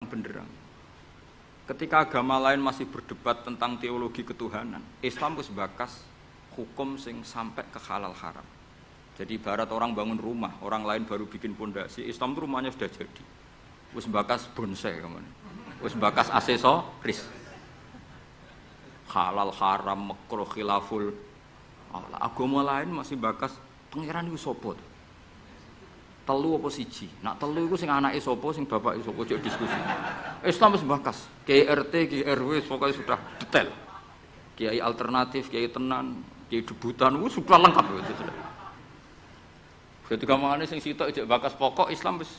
benderang. Ketika agama lain masih berdebat tentang teologi ketuhanan, Islam wis bakas hukum sing sampai ke halal haram. Jadi ibarat orang bangun rumah, orang lain baru bikin pondasi, Islam itu rumahnya sudah jadi. Wis bakas bonsai kemana? Wis bakas aksesoris. Halal haram makruh khilaful. Agama lain masih bakas pangeran iku sapa? Telu apa siji? Nak telu iku sing anake sapa, sing bapake sapa, cek diskusi. Islam wis bakas. Kiai RT, Kiai RW pokoknya sudah detail. Kiai alternatif, Kiai tenan, Kiai debutan, sudah lengkap itu sudah. Ketika mangane sing sitok cek bakas pokok Islam wis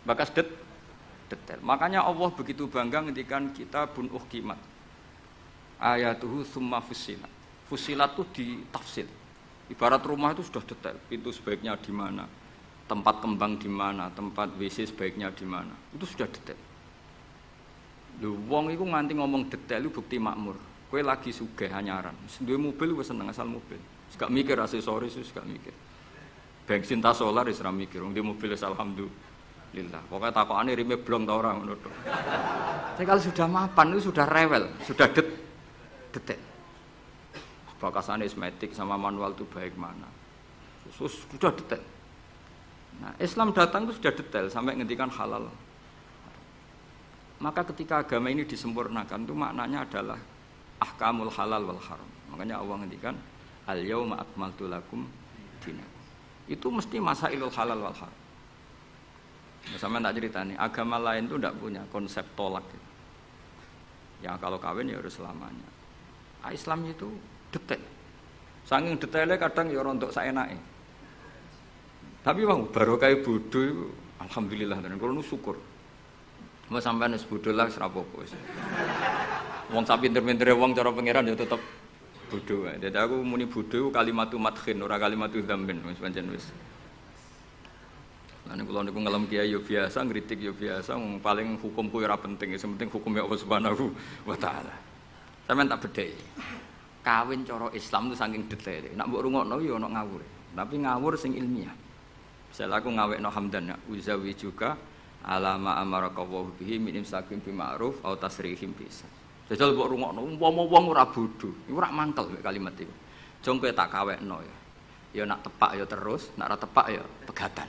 bakas detail. Makanya Allah begitu bangga ngendikan kitabun uhkimat. Ayatuhu summa fussilat. Fussilat itu ditafsir. Ibarat rumah itu sudah detail, pintu sebaiknya di mana, tempat kembang di mana, tempat WC sebaiknya di mana. Itu sudah detail. Lho wong iku nganti ngomong detail itu bukti makmur. Kowe lagi sugih anyaran. Duwe mobil wis seneng asal mobil. Gak mikir aksesoris wis gak mikir. Bensin ta solar wis ora mikir. Wong duwe mobil wis alhamdulillah. Pokoke takokane rime blong ta ora ngono tok. Tapi kalau sudah mapan itu sudah rewel, sudah detail. Bakasan esmetik sama manual itu baik mana. Sudah detail. Nah, Islam datang itu sudah detail sampai ngendikan halal. Maka ketika agama ini disempurnakan itu maknanya adalah ahkamul halal wal haram. Makanya Allah ngendikan al-yauma akmaltu lakum dinakum. Itu mesti masailul halal wal haram. Sama tak cerita nih, agama lain itu tidak punya konsep tolak. Ya kalau kawin ya harus selamanya. Islam itu detail. Saking detailnya kadang ya rontok saenake. Tapi wong barokah bodho iku alhamdulillah tenan kula nu syukur. Mau sampean wis bodho lah wis ra apa-apa wis. Wong sak pinter-pintere wong cara pangeran ya tetep bodho wae. Dadi aku muni bodho kalimatu madkhin ora kalimatu dzambin wis pancen wis. Lan kula niku ngelem kiai yo biasa, ngritik yo biasa, paling hukumku ora penting, sing penting hukum Allah Subhanahu wa taala. Sampeyan tak bedheki. Kawin cara Islam itu saking detail. Nak mbok rungokno yo ono ngawur. Tapi ngawur sing ilmiah. Misal aku ngawekno hamdan ya, uzawi juga alama amarakallahu bihi min imsakin bi ma'ruf au tasrihim bisa. Jajal mbok rungokno umpama wong ora bodho, iku ora mangkel kalimat iki. Jong kowe tak kawekno ya. Ya nak tepak ya terus, nak ora tepak ya pegatan.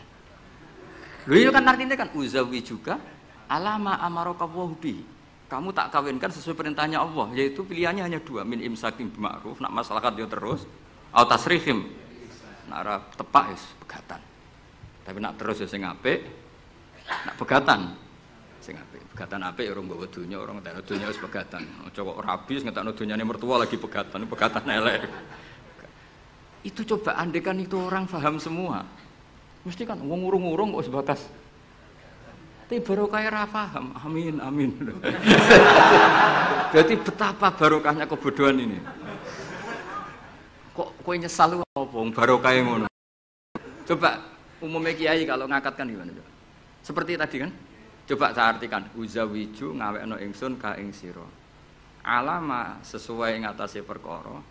Lho iya kan artinya kan uzawi juga alama amarakallahu bihi. Kamu tak kawinkan sesuai perintahnya Allah, yaitu pilihannya hanya dua, min imsakin bi ma'ruf, nak maslahat ya terus, au tasrihim. Nak ora tepak ya pegatan. Tapi nak terus ya sing apik, nak pegatan sing apik. Pegatan apik ya ora nggawa donya, ora ngentekno donya wis pegatan. Aja kok rabi wis ngentekno donyane mertua lagi pegatan elek. Itu coba andekan itu orang paham semua. Mesti kan wong ngurung-ngurung kok wis bakas. Tapi barokah ora paham. Amin amin. Jadi betapa barokahnya kebodohan ini. Kok kowe nyesal apa wong barokah ngono. Coba umumnya kiai kalau ngakatkan gimana coba? Seperti tadi kan? Coba saya artikan, uzawiju ngawekno ingsun ka ing sira. Alama sesuai ngatasi perkara.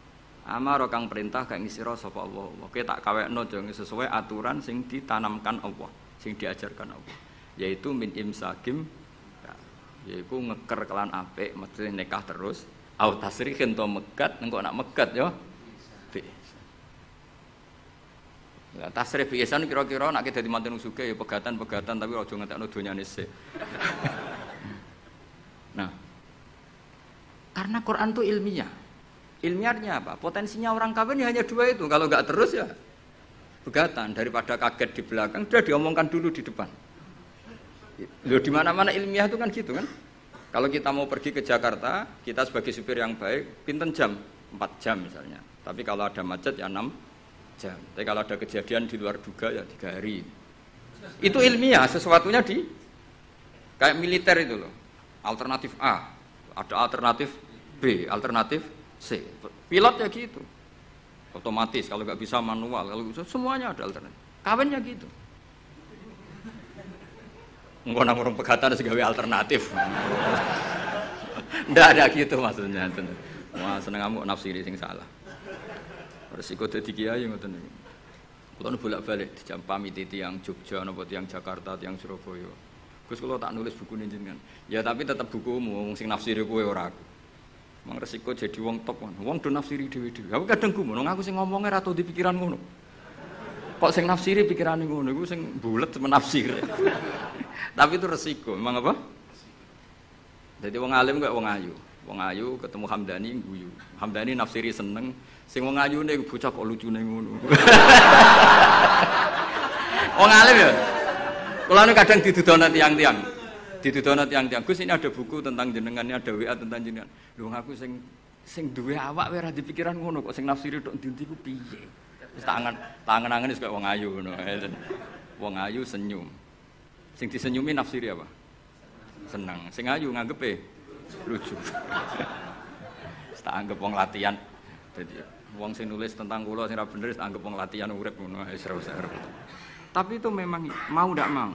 Amaro kang perintah ka ing sira sapa Allah. Kowe tak kawekno jeng sesuai aturan sing ditanamkan Allah, sing diajarkan Allah. Yaitu min imsakim, yaitu ngeker kelan apik, mesti nikah terus. Au tasrihin to megat, engko nak megat ya. Ya, tasrif biasan kira-kira nek dadi manten sugih ya pegatan-pegatan tapi aja ngentekno donyane sik. Nah. Karena Quran itu ilmiah. Ilmiahnya apa? Potensinya orang kawin ya hanya dua itu. Kalau enggak terus ya pegatan, daripada kaget di belakang sudah diomongkan dulu di depan. Loh di mana-mana ilmiah itu kan gitu kan? Kalau kita mau pergi ke Jakarta, kita sebagai supir yang baik, pinten jam? 4 jam misalnya. Tapi kalau ada macet ya 6 jam. Tapi kalau ada kejadian di luar duga ya 3 hari. Itu ilmiah, sesuatunya di kayak militer itu loh. Alternatif A, ada alternatif B, alternatif C. Pilot ya gitu. Otomatis kalau nggak bisa manual, kalau bisa semuanya ada alternatif. Kawinnya gitu. Nggak orang pegatan segawe alternatif. Nggak ada gitu maksudnya. Wah seneng kamu nafsiri sing salah. Resiko dadi kiai ngoten niku. Kula bolak-balik dijam pamit tiyang Jogja napa tiyang Jakarta, tiyang Surabaya. Gus kula tak nulis buku jenengan. Ya tapi tetep bukumu wong sing nafsiri kowe ora aku. Mang resiko jadi wong top kan. Wong do nafsiri dhewe-dhewe. Aku kadang gumun aku sing ngomongnya ra tau dipikiran ngono. Kok sing nafsiri pikirane ngono iku sing bulet menafsir. Tapi itu resiko. Memang apa? Jadi wong alim kok wong ayu. Wong ayu ketemu Hamdani guyu. Hamdani nafsiri seneng. Sing wong ayune bocah kok lucune ngono. Wong alim ya. Kula niku kadang didudono tiyang-tiyang. Didudono tiyang-tiyang. Gus ini ada buku tentang jenengan, ada WA tentang jenengan. Lho aku sing duwe awak wae ora dipikiran ngono kok sing nafsiri tok ndi-ndi ku piye. Wis tangan-tangan wis kaya wong ayu ngono. Wong ayu senyum. Sing disenyumi nafsiri apa? Seneng. Sing ayu nganggepe lucu. Wis tak anggap wong latihan. Dadi wong sing nulis tentang kula sing ora bener wis anggap wong latihan urip ngono wis ora usah. Tapi itu memang mau tidak mau.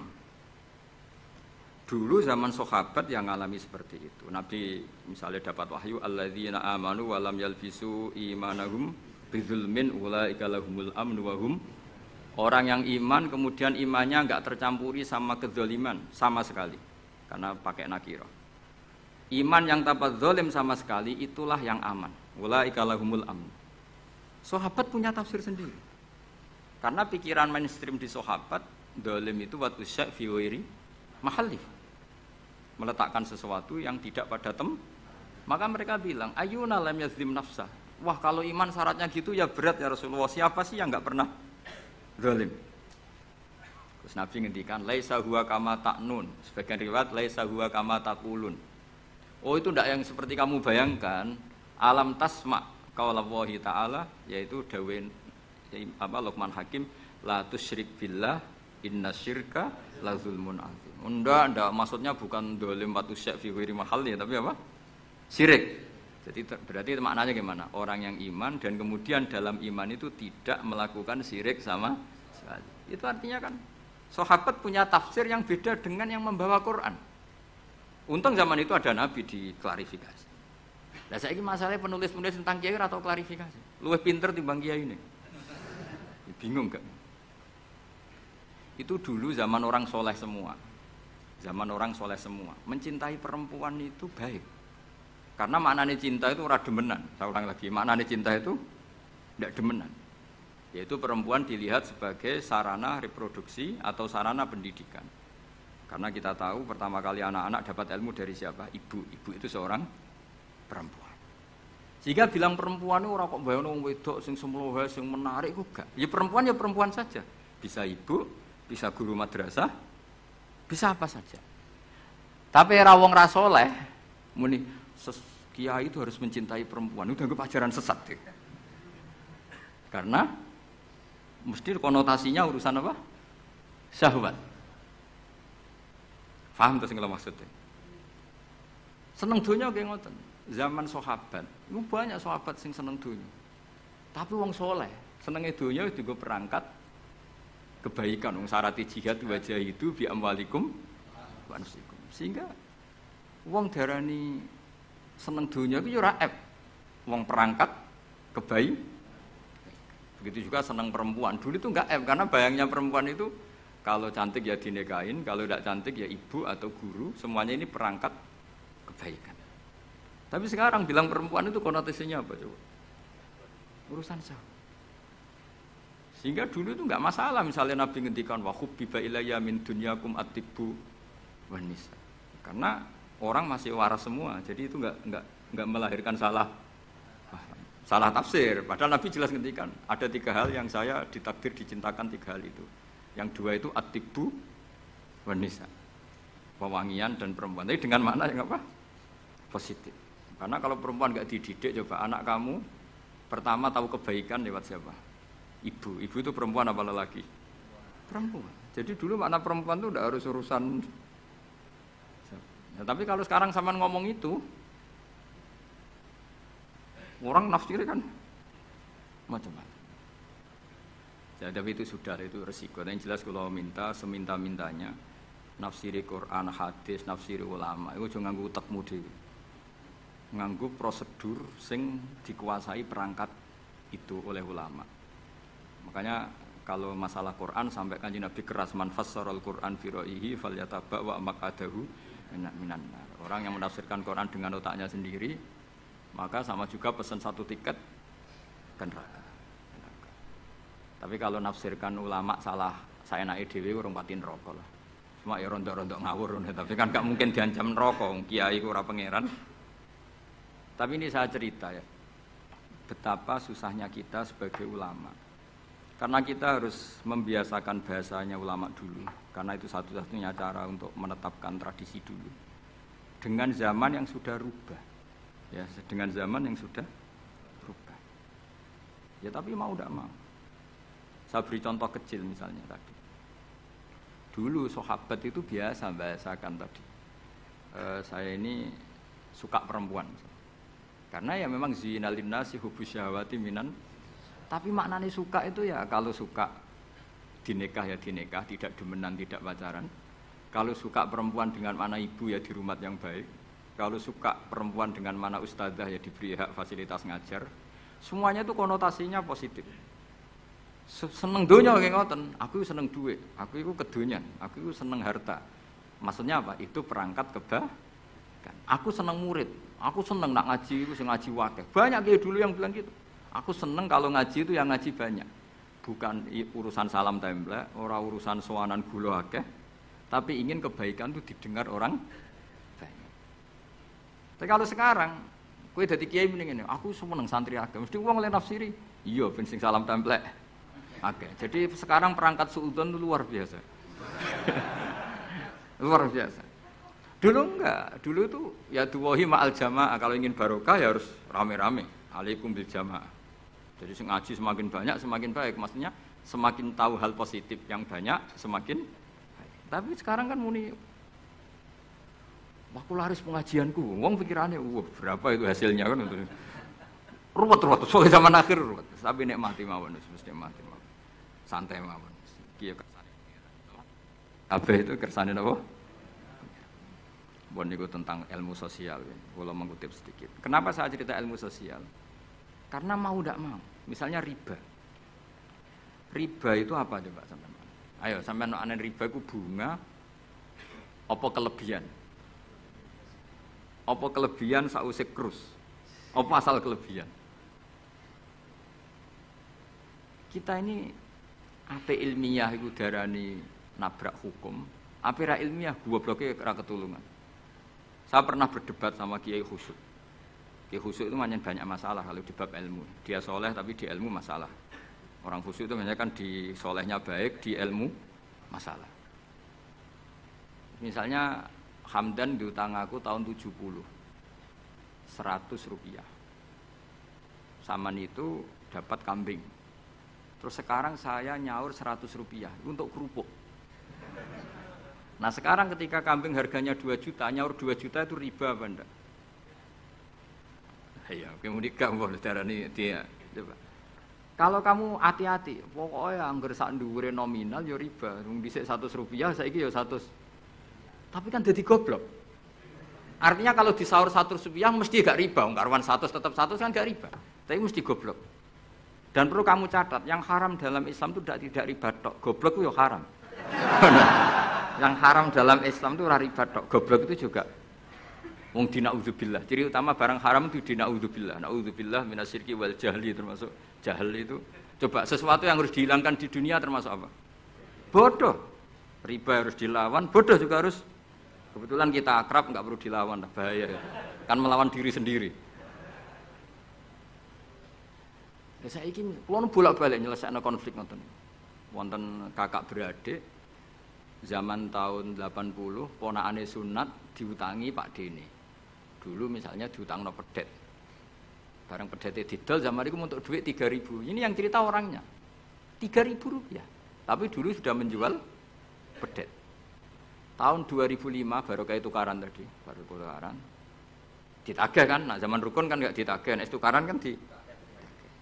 Dulu zaman sahabat yang ngalami seperti itu. Nabi misalnya dapat wahyu alladzina amanu wa lam yalbisu imanahum bidzulmin ulaika lahumul amnu wa hum. Orang yang iman kemudian imannya enggak tercampuri sama kezaliman sama sekali. Karena pakai nakira. Iman yang tanpa zalim sama sekali itulah yang aman. Ulaika lahumul amnu. Sahabat punya tafsir sendiri. Karena pikiran mainstream di sahabat, zalim itu watu syak fi ghairi mahalli. Meletakkan sesuatu yang tidak pada maka mereka bilang, ayuna lam yazlim nafsa. Wah, kalau iman syaratnya gitu ya berat ya Rasulullah. Siapa sih yang enggak pernah zalim? Terus Nabi ngendikan, laisa huwa kama ta'nun. Sebagian riwayat laisa huwa kama taqulun. Oh, itu enggak yang seperti kamu bayangkan. Alam tasma qaulallahi ta'ala, yaitu dawuh Luqman Hakim, la tusyrik billah inna syirka la zulmun azim. Enggak, maksudnya bukan dolim watu syak fi ghairi mahalli, tapi apa? Syirik. Jadi berarti maknanya gimana? Orang yang iman dan kemudian dalam iman itu tidak melakukan syirik sama sekali. Itu artinya kan sahabat punya tafsir yang beda dengan yang membawa Quran. Untung zaman itu ada Nabi diklarifikasi. Nah saya ini masalahnya penulis-penulis tentang kiai atau klarifikasi. Luwih pinter timbang kiai ini. Bingung gak? Itu dulu zaman orang soleh semua. Zaman orang soleh semua. Mencintai perempuan itu baik. Karena maknanya cinta itu ora demenan. Saya ulang lagi, maknanya cinta itu tidak demenan. Yaitu perempuan dilihat sebagai sarana reproduksi atau sarana pendidikan. Karena kita tahu pertama kali anak-anak dapat ilmu dari siapa? Ibu. Ibu itu seorang perempuan. Jika bilang perempuan itu orang kok bayang wong wedok sing semlohe sing menarik kok gak. Ya perempuan saja. Bisa ibu, bisa guru madrasah, bisa apa saja. Tapi era wong ra saleh muni kiai itu harus mencintai perempuan. Itu dianggap ajaran sesat. Karena mesti konotasinya urusan apa? Syahwat. Paham terus nggak maksudnya? Seneng dunia kayak ngoten. Zaman sahabat, itu banyak sahabat sing seneng dunia. Tapi wong soleh, senengnya dunia juga perangkat kebaikan. Wong syarati jihad wajah itu bi amwalikum wa anfusikum. Sehingga wong darani seneng dunia itu ora ep. Wong perangkat kebaik. Begitu juga seneng perempuan. Dulu itu enggak ep karena bayangnya perempuan itu kalau cantik ya dinikahin, kalau tidak cantik ya ibu atau guru, semuanya ini perangkat kebaikan. Tapi sekarang bilang perempuan itu konotasinya apa coba? Urusan syahwat. Sehingga dulu itu enggak masalah misalnya Nabi ngendikan wa hubbiba ilayya min dunyakum at-tibbu wan nisa. Karena orang masih waras semua, jadi itu enggak melahirkan salah tafsir. Padahal Nabi jelas ngendikan ada 3 hal yang saya ditakdir dicintakan 3 hal itu. Yang 2 itu at-tibbu wan nisa. Pewangian dan perempuan. Tapi dengan makna yang apa? Positif. Karena kalau perempuan enggak dididik, coba anak kamu pertama tahu kebaikan lewat siapa? Ibu. Ibu itu perempuan apa lelaki? Perempuan. Jadi dulu makna perempuan itu tidak harus urusan. Ya, tapi kalau sekarang sampean ngomong itu, orang nafsir kan macam-macam. Ya, tapi itu sudah itu resiko. Yang jelas kalau minta seminta-mintanya nafsiri Quran, hadis, nafsiri ulama, itu jangan nganggo utekmu dhewe. Nganggo prosedur sing dikuasai perangkat itu oleh ulama. Makanya kalau masalah Quran sampai Kanjeng Nabi keras man fassarul Quran fi ra'yihi falyataba wa maqadahu minan nar. Orang yang menafsirkan Quran dengan otaknya sendiri maka sama juga pesan satu tiket ke neraka. Tapi kalau nafsirkan ulama salah saya naik dhewe urung pati neraka lah. Cuma ya rontok-rontok ngawur, tapi kan gak mungkin diancam neraka, kiai ora pangeran. Tapi ini saya cerita ya, betapa susahnya kita sebagai ulama. Karena kita harus membiasakan bahasanya ulama dulu, karena itu satu-satunya cara untuk menetapkan tradisi dulu. Dengan zaman yang sudah rubah, ya, dengan zaman yang sudah rubah. Ya tapi mau tidak mau. Saya beri contoh kecil misalnya tadi. Dulu sahabat itu biasa bahasakan tadi. Saya ini suka perempuan. Karena ya memang zinalin nasi hubus syahwati minan. Tapi maknanya suka itu ya kalau suka dinikah ya dinikah, tidak demenan, tidak pacaran. Kalau suka perempuan dengan mana ibu ya di rumah yang baik. Kalau suka perempuan dengan mana ustadzah ya diberi hak fasilitas ngajar. Semuanya itu konotasinya positif. Seneng dunia kayak ngoten, aku seneng duit, aku itu kedonyan, aku itu seneng harta. Maksudnya apa? Itu perangkat kebaikan. Aku seneng murid, aku seneng nak ngaji, itu ngaji wakil. Banyak kayak dulu yang bilang gitu. Aku seneng kalau ngaji itu yang ngaji banyak. Bukan urusan salam template, orang urusan sowanan gula akeh, tapi ingin kebaikan itu didengar orang banyak. Tapi kalau sekarang, kowe dadi kiai mending ngene, aku seneng santri akeh, mesti wong oleh nafsiri. Iya ben sing salam template. Oke, jadi sekarang perangkat suudzon itu luar biasa. Luar biasa. Dulu enggak, dulu itu ya duwahi ma'al jamaah, kalau ingin barokah ya harus rame-rame. Alaikum bil jamaah. Jadi ngaji semakin banyak semakin baik, maksudnya semakin tahu hal positif yang banyak semakin baik. Tapi sekarang kan muni aku laris pengajianku, wong pikirannya, berapa itu hasilnya kan untuk ruwet-ruwet, soalnya zaman akhir ruwet. Tapi nikmati mawon, mesti nikmati mawon. Santai mawon. Kiye kersane. Kabeh itu kersane napa? Bon niku tentang ilmu sosial. Kula mengutip sedikit. Kenapa saya cerita ilmu sosial? Karena mau tidak mau. Misalnya riba. Riba itu apa coba sampean? Ayo sampean anen riba itu bunga apa kelebihan? Apa kelebihan sausé krus? Apa asal kelebihan? Kita ini ape ilmiah iku darani nabrak hukum, ape ra ilmiah gobloke ra ketulungan. Saya pernah berdebat sama Kiai Khusyuk. Kiai Khusyuk itu banyak masalah kalau di bab ilmu. Dia soleh tapi di ilmu masalah. Orang khusyuk itu biasanya kan di solehnya baik, di ilmu masalah. Misalnya Hamdan diutang aku tahun 70, 100 rupiah. Saman itu dapat kambing. Terus sekarang saya nyaur 100 rupiah untuk kerupuk. Nah sekarang ketika kambing harganya 2 juta, nyaur 2 juta itu riba apa enggak? Ya, kemudian kamu darani dia. Coba. Kalau kamu hati-hati, pokoknya anggar sak dhuwure nominal ya riba. Wong dhisik 100 rupiah, saiki ya 100. Tapi kan jadi goblok. Artinya kalau disaur 100 rupiah mesti gak riba, wong karuan 100 tetap 100 kan gak riba. Tapi mesti goblok. Dan perlu kamu catat, yang haram dalam Islam itu tidak riba tok, goblok itu ya haram. Yang haram dalam Islam itu riba tok, goblok itu juga. Wong dina'udzubillah. Ciri utama barang haram itu dina'udzubillah. Na'udzubillah minasyirki wal jahli, termasuk jahil itu. Coba sesuatu yang harus dihilangkan di dunia termasuk apa? Bodoh. Riba harus dilawan, bodoh juga harus. Kebetulan kita akrab enggak perlu dilawan, bahaya itu. Kan melawan diri sendiri. Ya saiki kula bolak-balik nyelesaikno konflik ngoten. Wonten kakak beradik zaman tahun 80, ponakane sunat diutangi Pak Dene. Dulu misalnya diutangno pedet. Barang pedete didol zaman itu untuk duit 3.000. Ini yang cerita orangnya. 3.000 rupiah. Tapi dulu sudah menjual pedet. Tahun 2005 baru kayak tukaran tadi, baru tukaran. Ditagih kan, nah zaman rukun kan enggak ditagih, nek tukaran kan di.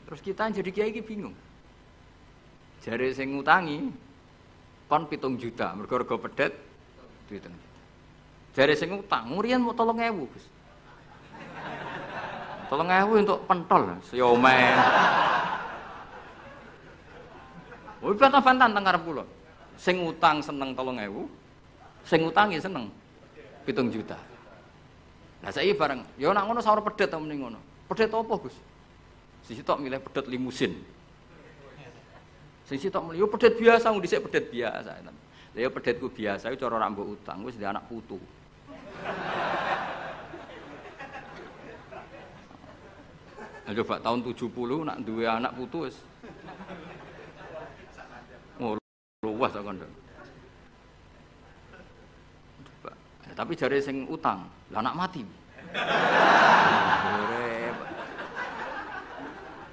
Terus kita jadi kiai iki bingung. Jare sing ngutangi kon 7 juta, mergo pedet duit 7 juta. Jare sing ngutang, murian mau 3.000, Gus. 3.000 untuk pentol, siomay. Oh, bantah-bantahan teng ngarep kula. Sing utang seneng 3.000, sing utangi seneng 7 juta. Lah saiki bareng, ya nak ngono sawur pedet ta mending ngono. Pedet apa, Gus? Sisi tok milih pedet limusin. Sing sitok milih yo pedet biasa, wong dhisik pedet biasa. Lah ya pedetku biasa iku cara ora mbok utang, wis ndek anak putu. Coba tahun 70 nak duwe anak putu wis luas kok kandha. Tapi jare sing utang, lah anak mati.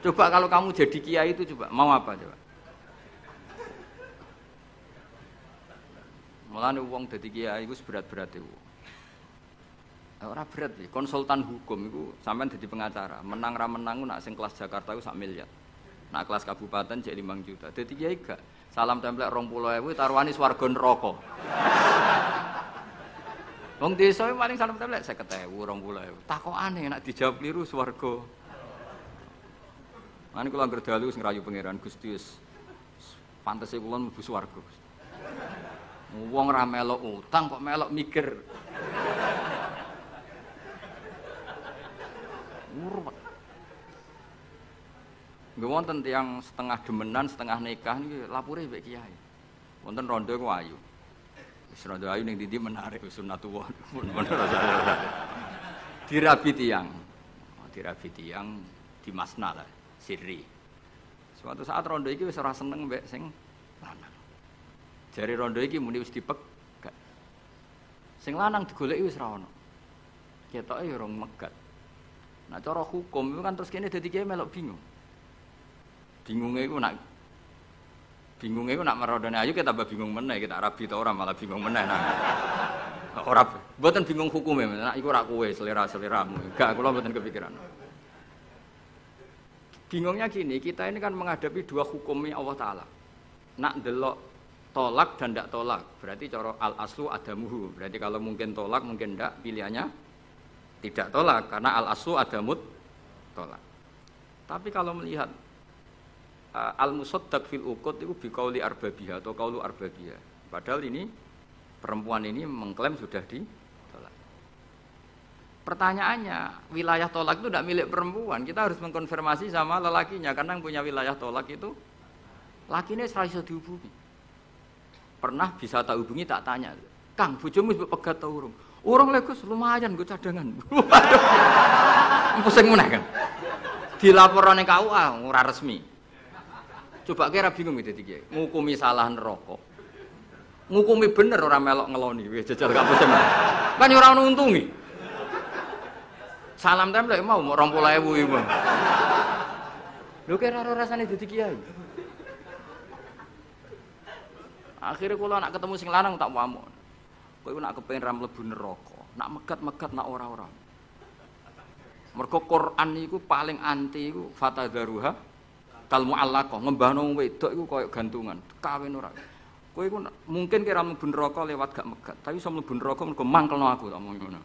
Coba kalau kamu jadi kiai itu coba mau apa coba? Mulane wong dadi kiai iku berat-berat iku. Ora berat iki, konsultan hukum iku sampean dadi pengacara, menang ra menang nak sing kelas Jakarta iku 1 miliar. Nak kelas kabupaten cek 5 juta. Dadi kiai gak salam templek 20.000 taruhane swarga neraka. Wong desa paling salam templek 50.000, 20.000. Takokane nek dijawab kliru swarga. Mane kula anggere dalu sing rayu pangeran Gusti wis pantese kula mlebu swarga. Wong ra melok utang kok melok mikir. Urut. Nggih wonten tiyang setengah demenan, setengah nikah niki lapure mbek kiai. Wonten rondo ku ayu. Wis rondo ayu ning ndi menarik sunatullah. Dirabi tiyang. Dirabi tiyang di masna lah, sirri. Suatu saat rondo iki wis ora seneng mbek sing lanang. Jare rondo iki muni wis dipegat. Sing lanang digoleki wis ra ono. Ketoke ya rong megat. Nah cara hukum itu kan terus kene dadi kiai melok bingung. Bingunge iku nak merondone ayu kita tambah bingung meneh, kita rabi ta ora malah bingung meneh. Nah. Ora mboten bingung hukume, nek iku ora kowe selera-seleramu. Enggak, kula mboten kepikiran. Bingungnya gini, kita ini kan menghadapi dua hukumnya Allah Ta'ala. Nak delok tolak dan ndak tolak, berarti cara al-aslu adamuhu. Berarti kalau mungkin tolak, mungkin ndak, pilihannya tidak tolak, karena al-aslu adamut tolak. Tapi kalau melihat al-musaddaq fil uqud itu biqauli arbabiyah atau qaulu arbabiyah. Padahal ini perempuan ini mengklaim sudah ditolak. Pertanyaannya, wilayah tolak itu tidak milik perempuan. Kita harus mengkonfirmasi sama lelakinya karena yang punya wilayah tolak itu lakinya ora iso dihubungi. Pernah bisa tak hubungi tak tanya, "Kang, bojomu wis pegat ta urung?" "Urung lho Gus, lumayan nggo cadangan." Pusing meneh kan. Dilaporane KUA ora resmi. Coba kira bingung gitu tiga, ngukumi salah neraka, ngukumi bener orang melok ngeloni, wes jajal gak pusing, kan orang untungi. Salam template mau 20.000 ibu. Lho kira rasane dadi kiai. Akhirnya kalau nak ketemu sing lanang tak wamuk. Kowe nak kepengin ra mlebu neraka, nak megat-megat nak ora-ora. Mergo Quran niku paling anti iku fatadzaruha kal mu'allaqah, ngembahno wedok iku koyo gantungan, kawin ora. Kowe iku mungkin kira mlebu neraka lewat gak megat, tapi iso mlebu neraka mergo mangkelno aku tak omong ngono.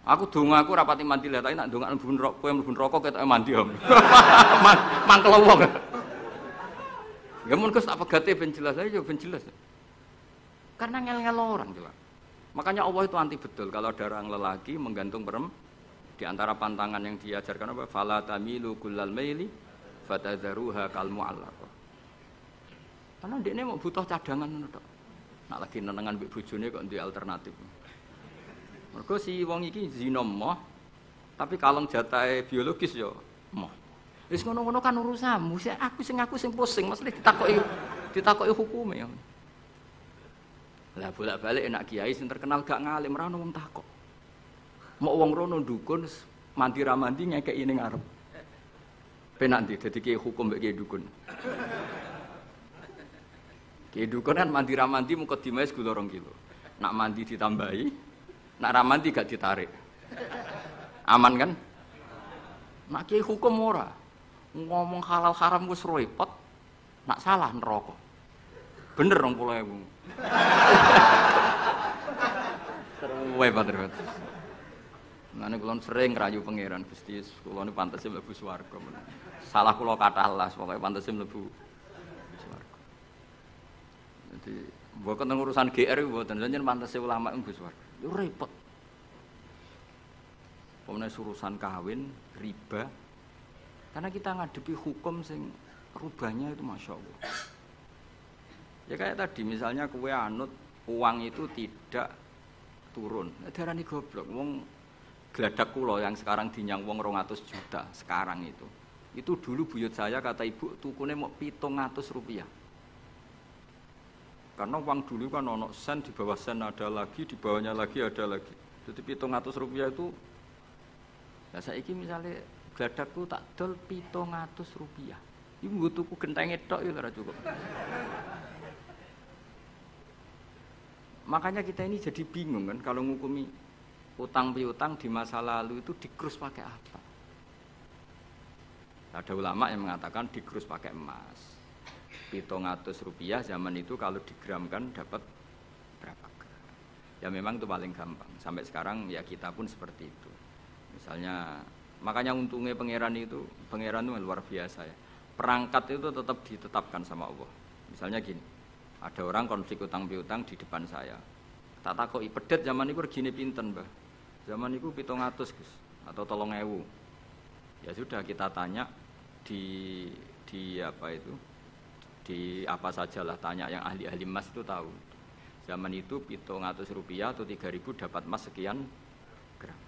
Aku dongaku ora pati mandi lah, tapi nak ndongak mlebu neraka, kowe mlebu neraka ketoke mandi om. Mangkel wong. Ya mun Gus tak pegate ben jelas aja ben jelas. Karena ngel-ngel orang jelas. Makanya Allah itu anti betul kalau ada orang lelaki menggantung perempuan. Di antara pantangan yang diajarkan apa? Fala tamilu kullal maili fatadzaruha kal mu'allaqah. Karena dekne mau butuh cadangan ngono tok. Nak lagi nenengan mbek bojone kok duwe alternatif. Mergo si wong iki zina moh, tapi kalong jatahe biologis ya moh. Wis ngono-ngono kan urusanmu, aku sing pusing, mesti ditakoki hukume. Lah bolak-balik enak kiai sing terkenal gak ngalim ora ono wong takok. Mau wong rono dukun mandi ra mandi ngekeki ning ngarep. Penak ndi dadi kiai hukum mbek kiai dukun. Kiai dukun kan mandi ra mandi mukadimah gula 2 kilo. Nak mandi ditambahi, nak ra mandi gak ditarik. Aman kan? Nak kiai hukum ora. Ngomong halal haram wis repot. Nak salah neraka. Bener 20.000. Seruwe banget. Nane kula sering rayu pangeran Gusti, kula niku pantese mlebu swarga. Salah kula kathah las, pokoke pantese mlebu Jadi bukan urusan GR buatan, jangan pantas ulama itu suara. Itu repot. Pemenang urusan kawin, riba. Karena kita ngadepi hukum sing rubahnya itu masya Allah. Ya kayak tadi misalnya kue anut uang itu tidak turun. Darani goblok. Wong geladak kulo yang sekarang dinyang wong 200 juta sekarang itu. Itu dulu buyut saya kata ibu tukune mau 700 rupiah. Karena uang dulu kan ono sen, di bawah sen ada lagi, di bawahnya lagi ada lagi. Jadi 700 rupiah itu, ya saiki misalnya geladakku tak dol 700 rupiah. Ibu gue tuku genteng tok ya ora cukup. Makanya kita ini jadi bingung kan kalau ngukumi utang piutang di masa lalu itu dikrus pakai apa? Ada ulama yang mengatakan dikrus pakai emas. 700 rupiah zaman itu kalau digramkan dapat berapa gram? Ya memang itu paling gampang. Sampai sekarang ya kita pun seperti itu. Misalnya, makanya untungnya pangeran itu luar biasa ya. Perangkat itu tetap ditetapkan sama Allah. Misalnya gini, ada orang konflik utang piutang di depan saya. Tak takoki pedet zaman itu regine pinten, Mbah? Zaman itu 700 Gus atau 3000. Ya sudah kita tanya di apa itu? Di apa sajalah tanya yang ahli-ahli emas itu tahu. Zaman itu 700 rupiah atau 3.000 dapat emas sekian gram.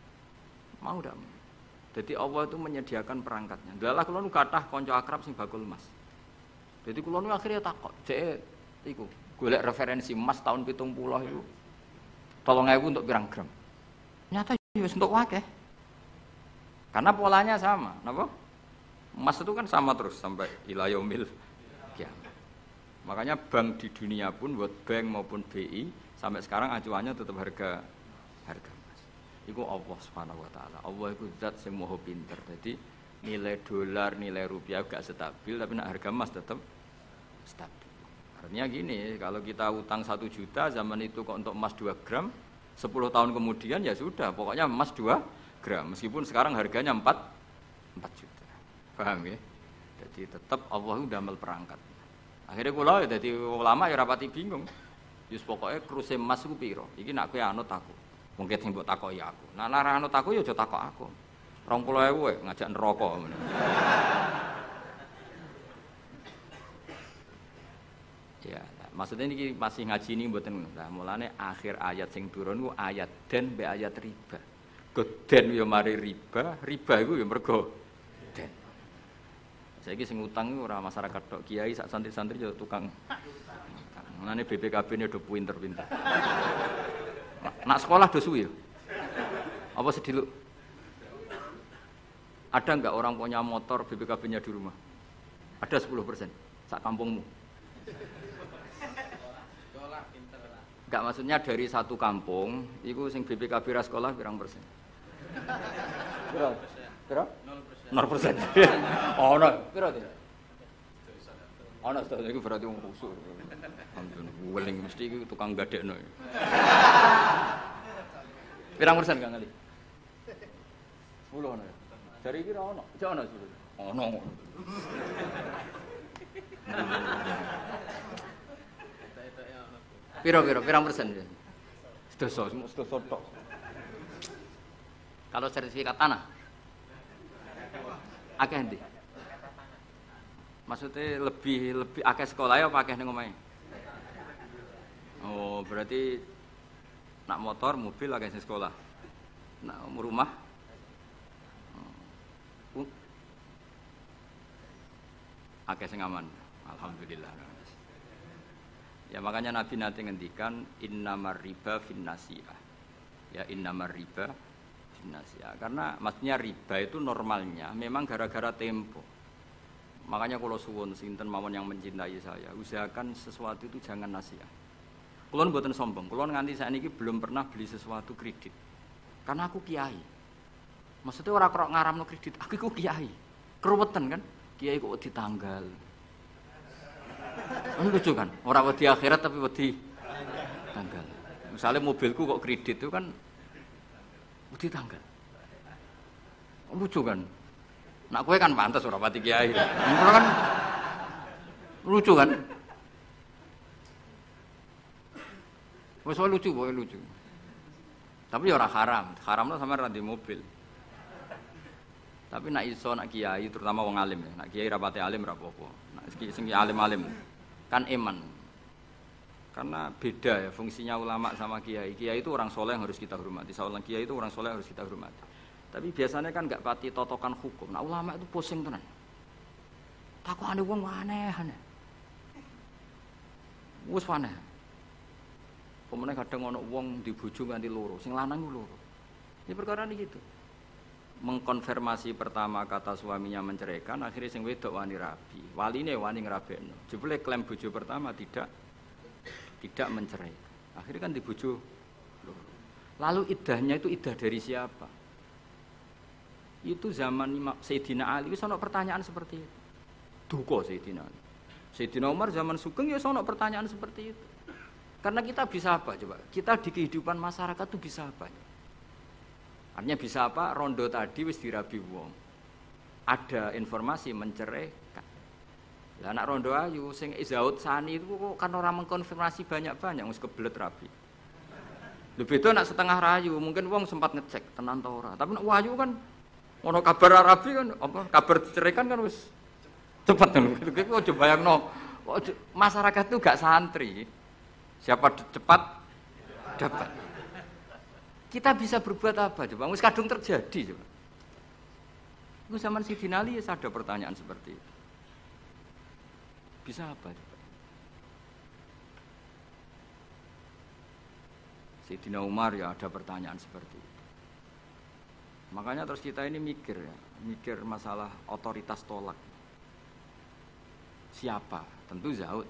Mau ndak? Jadi Allah itu menyediakan perangkatnya. Dalah kula nu kathah kanca akrab sing bakul emas. Jadi kula nu akhirnya takok, "Cek iku golek referensi emas tahun 70 itu 3.000 untuk pirang gram?" Nyata ya wis untuk akeh. Karena polanya sama, napa? Emas itu kan sama terus sampai ila yaumil kiamat. Makanya bank di dunia pun, World Bank maupun BI sampai sekarang acuannya tetap harga emas. Iku Allah Subhanahu wa taala. Allah iku zat sing maha pinter. Jadi nilai dolar, nilai rupiah gak stabil tapi nak harga emas tetap stabil. Artinya gini, kalau kita utang 1 juta zaman itu kok untuk emas 2 gram, 10 tahun kemudian ya sudah, pokoknya emas 2 gram. Meskipun sekarang harganya 4 juta. Paham ya? Jadi tetap Allah itu damel perangkat. Akhirnya kula ya dadi ulama ya rapati bingung. Yus pokoke kruse emas ku piro? Iki nak kowe anut aku. Mungkin sing mbok takoki aku. Nak lara anut aku ya aja takok aku. 20.000 ngajak neraka. Ya, maksudnya ini masih ngaji ini mboten. Nah, mulane akhir ayat sing turun ku ayat den be ayat riba. Goden ya mari riba iku ya mergo den. Saiki sing utang ora masyarakat tok, kiai sak santri-santri yo tukang. Mulane BPKB ne do pinter-pinter. Nak sekolah do suwi yo. Apa sedih lu? Ada enggak orang punya motor BPKB-nya di rumah? Ada 10% sak kampungmu. Enggak, maksudnya dari satu kampung, itu sing BPKB ra sekolah pirang persen? Pira? 0%. Oh, no. Pira to? Ana to iku berarti wong kusuk. Ampun, weling mesti iku tukang gadekno. Pirang persen Kang Ali? 10 ana. Dari iki ra ono. Jek ono 10. Ono. Pirang persen ya? Sedoso tok. Kalau sertifikat tanah? Akeh ndi? Maksudnya lebih akeh sekolah ya apa akeh ning omahe? Oh, berarti nak motor, mobil akeh sing sekolah. Nak rumah akeh sing aman. Alhamdulillah. Ya makanya Nabi nanti ngendikan innamar riba finnasiyah. Ya innamar riba finnasiyah. Karena maksudnya riba itu normalnya memang gara-gara tempo. Makanya kalau suwun sinten mawon yang mencintai saya, usahakan sesuatu itu jangan nasiah. Kulon mboten sombong, kulon nganti saiki belum pernah beli sesuatu kredit. Karena aku kiai. Maksudnya orang kok ngaramno kredit, aku iku kiai. Keruwetan kan? Kiai kok ditanggal. Ini lucu kan? Orang wedi akhirat tapi wedi tanggal. Misalnya mobilku kok kredit itu kan wedi tanggal. Lucu kan? Nak kowe kan pantes ora pati kiai. Kan lucu kan? Wes lucu, pokoke lucu. Tapi ya ora haram. Haramno sampean ra di mobil. Tapi nak iso nak kiai terutama wong alim ya. Nak kiai rapate alim ra apa-apa. Nak sing alim-alim kan iman. Karena beda ya fungsinya ulama sama kiai. Kiai itu orang soleh yang harus kita hormati. Seorang kiai itu orang soleh yang harus kita hormati. Tapi biasanya kan enggak pati totokan hukum. Nah ulama itu pusing tenan. Takokane wong aneh-aneh. Wis aneh. Pemene kadang ana wong dibojo nganti loro, sing lanang ku loro. Ini perkara ini gitu. Mengkonfirmasi pertama kata suaminya menceraikan, akhirnya sing wedok wani rabi. Waline wani ngrabekno. Jebule klaim bojo pertama tidak mencerai. Akhirnya kan dibojo loro. Lalu iddahnya itu iddah dari siapa? Itu zaman Sayyidina Ali wis ana pertanyaan seperti itu. Duka Sayyidina Ali. Sayyidina Umar zaman Sugeng ya ana pertanyaan seperti itu. Karena kita bisa apa coba? Kita di kehidupan masyarakat tuh bisa apa? Artinya bisa apa? Rondo tadi wis dirabi wong. Ada informasi menceraikan. Lah anak rondo ayu sing Zaud Sani itu kok kan orang mengkonfirmasi banyak-banyak wis kebelet rabi. Lho beda nak setengah rayu, mungkin wong sempat ngecek tenan ta ora. Tapi nek wayu kan ono kabar rabi kan apa kabar diceraikan kan wis cepet lho. Iki kok bayangno masyarakat itu gak santri. Siapa cepat dapat. Kita bisa berbuat apa coba? Wis kadung terjadi coba. Itu zaman Sayyidina Ali ya ada pertanyaan seperti itu. Bisa apa coba? Sayyidina Umar ya ada pertanyaan seperti itu. Makanya terus kita ini mikir masalah otoritas tolak. Siapa? Tentu Zaud.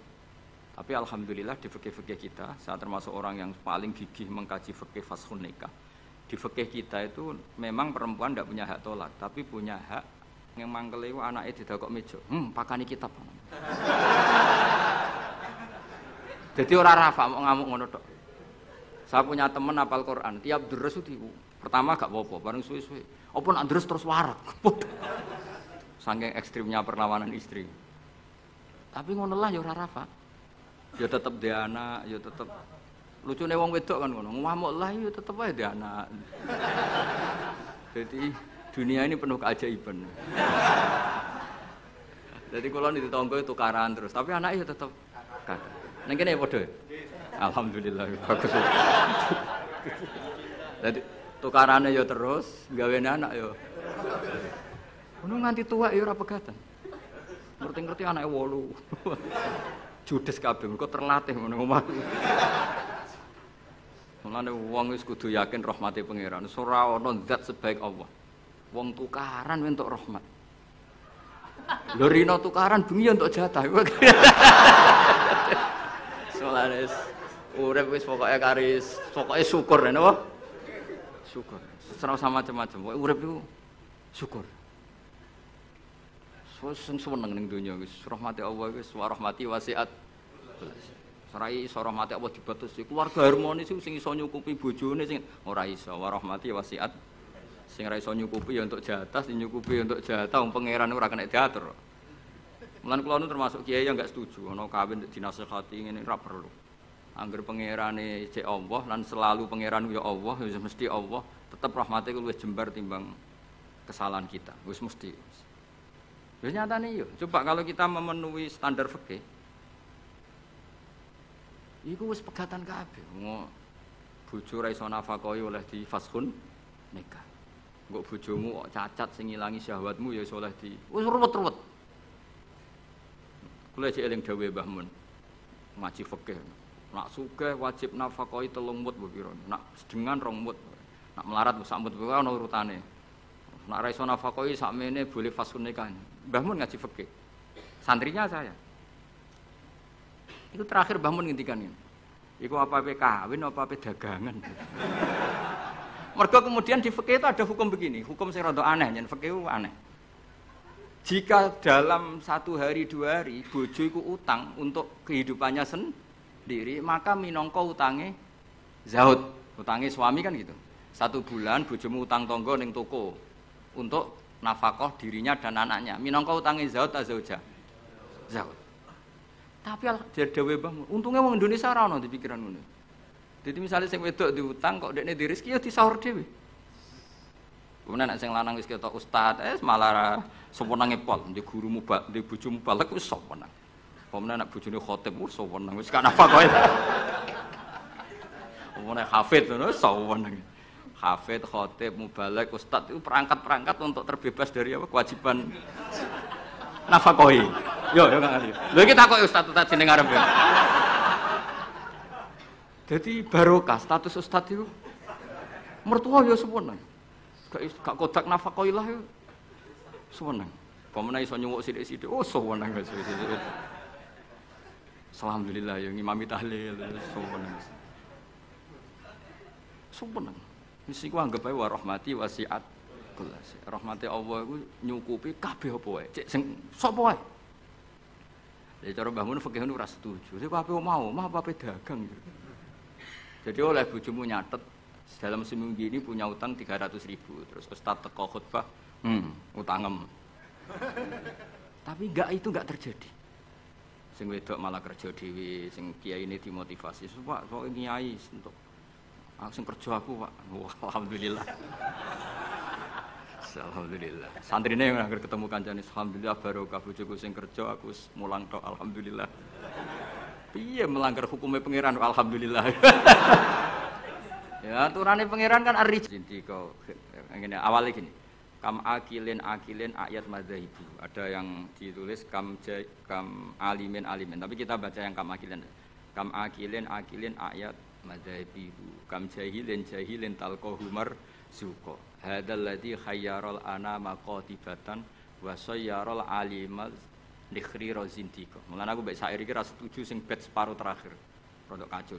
Tapi alhamdulillah di fikih-fikih kita, saya termasuk orang yang paling gigih mengkaji fikih fashun nikah. Di fikih kita itu memang perempuan tidak punya hak tolak, tapi punya hak yang mangkel itu anaknya didakok meja. Pakani kitab. Jadi orang rafa mau ngamuk ngono tok. Saya punya teman hafal Quran, tiap deres itu pertama gak apa-apa, bareng suwe-suwe. Apa nak deres terus warak. Saking ekstrimnya perlawanan istri. Tapi ngono lah ya ora rafa. Ya tetep dia anak, ya tetep lucune wong wedok kan ngono. Ngamuk lah ya tetep ae dia anak. Jadi dunia ini penuh keajaiban. Jadi kalau di tonggo tukaran terus, tapi anaknya ya tetep kakak. Neng kene ya padha. Alhamdulillah bagus. Jadi tukarannya ya terus, gawene anak ya. Ngono nganti tua ya ora pegatan. Ngerti-ngerti anake 8. Judes kabeh kok terlatih ngono omah. Mulane wong wis kudu yakin rahmate pangeran. Ora ana zat sebaik Allah. Wong tukaran entuk rahmat. Lho rino tukaran bengi entuk jatah. Solaris urip wis pokoke syukur napa? Syukur. Ora sama macam-macam. Pokoke urip iku syukur. Sing seneng ning donya wis rahmati Allah wis wa rahmati wasiat. Sarai iso rahmati Allah dibatasi. Keluarga harmonis sing iso nyukupi bojone sing ora iso wa rahmati wasiat. Sing ora iso nyukupi ya untuk jatah, sing nyukupi untuk jatah wong pangeran ora kena diatur. Mulane kula nu termasuk kiai yang enggak setuju ana kawin dinasehati ngene ora perlu. Angger pangerane cek Allah lan selalu pangeran ya Allah, ya mesti Allah, tetep rahmate luwih jembar timbang kesalahan kita. Wis mesti. Ya nyatane yo, coba kalau kita memenuhi standar fikih. Iku wis pegatan kabeh. Bojo ra iso nafakahi oleh di fashun nikah. Engko bojomu kok cacat sing ngilangi syahwatmu ya iso oleh di wis ruwet-ruwet. Kula cek eling dawuhe Mbah Mun. Ngaji fikih. Nak sugih wajib nafakahi 3 mut mbok pira. Nak sedengan 2 mut. Nak melarat sak mut kuwi ana urutane. Nak ra iso nafakahi sakmene boleh fashun nikah. Mbah Mun ngaji fikih. Santrinya saya. Itu terakhir Mbah Mun ngendikan ini. Iku apa-apa kawin apa-apa dagangan. Mergo kemudian di fikih itu ada hukum begini, hukum sing rada aneh, yen fikih itu aneh. Jika dalam 1 hari 2 hari bojo iku utang untuk kehidupannya sendiri, maka minangka utange zaud, utange suami kan gitu. 1 bulan bojomu utang tangga ning toko untuk nafkah dirinya dan anaknya. Minangka utange zaud ta zauja? Zaud. Tapi dhewe Mbah, untunge wong Indonesia ora ono di pikiran ngono. Jadi misalnya sing wedok diutang kok dekne di rezeki ya disaur dhewe. Kemudian nek sing lanang wis ketok ustaz, malah sewenenge pol, di guru mubal, di bojo mubalek wis sewenang. Kemudian nek bojone khotib wis sewenang, wis kan apa kowe. Kemudian hafid ngono sewenang. Hafid, khotib, mubalek, ustaz itu perangkat-perangkat untuk terbebas dari apa kewajiban nafkahi. Yo kan ngerti. Lha iki takoki ustaz jeneng arep ya. Jadi barokah status ustaz itu mertua ya sewenang. Gak kodak nafkahi lah ya. Sewenang. Pemene iso nyuwuk sithik-sithik. Oh sewenang guys. Alhamdulillah ya ngimami tahlil sewenang. Sewenang. Mesti ku anggap ae wa rahmati wasiat kulas. Rahmati Allah iku nyukupi kabeh apa wae. Cek sing sapa wae. Lah cara Mbah Mun fikih ora setuju. Sik kabeh mau, mah apa dagang. Jadi oleh bojomu nyatet dalam seminggu ini punya utang 300.000. Terus ustaz teko khutbah, utangem. Tapi itu enggak terjadi. Sing wedok malah kerja dhewe, sing kiai ini dimotivasi. Pak, kok kiai untuk aku sing kerja aku, Pak. Wah, alhamdulillah. Alhamdulillah. Santrine nggak ketemu kancane, alhamdulillah barokah bojoku sing kerja aku mulang tok, alhamdulillah. Piye melanggar hukumnya pangeran, alhamdulillah. Ya, aturane pangeran kan ar-rijl kok ngene awale gini. Kam akilin ayat madzhabibu. Ada yang ditulis kam alimin, tapi kita baca yang kam akilin. Kam akilin ayat madzhabibu. Kam jahilin talqahumar suqa. Hadzal ladzi khayyaral anama qatibatan wa sayyaral alimal likhri rozintiko. Mulane aku mbek syair iki ra setuju sing bait separuh terakhir. Rodok kacau.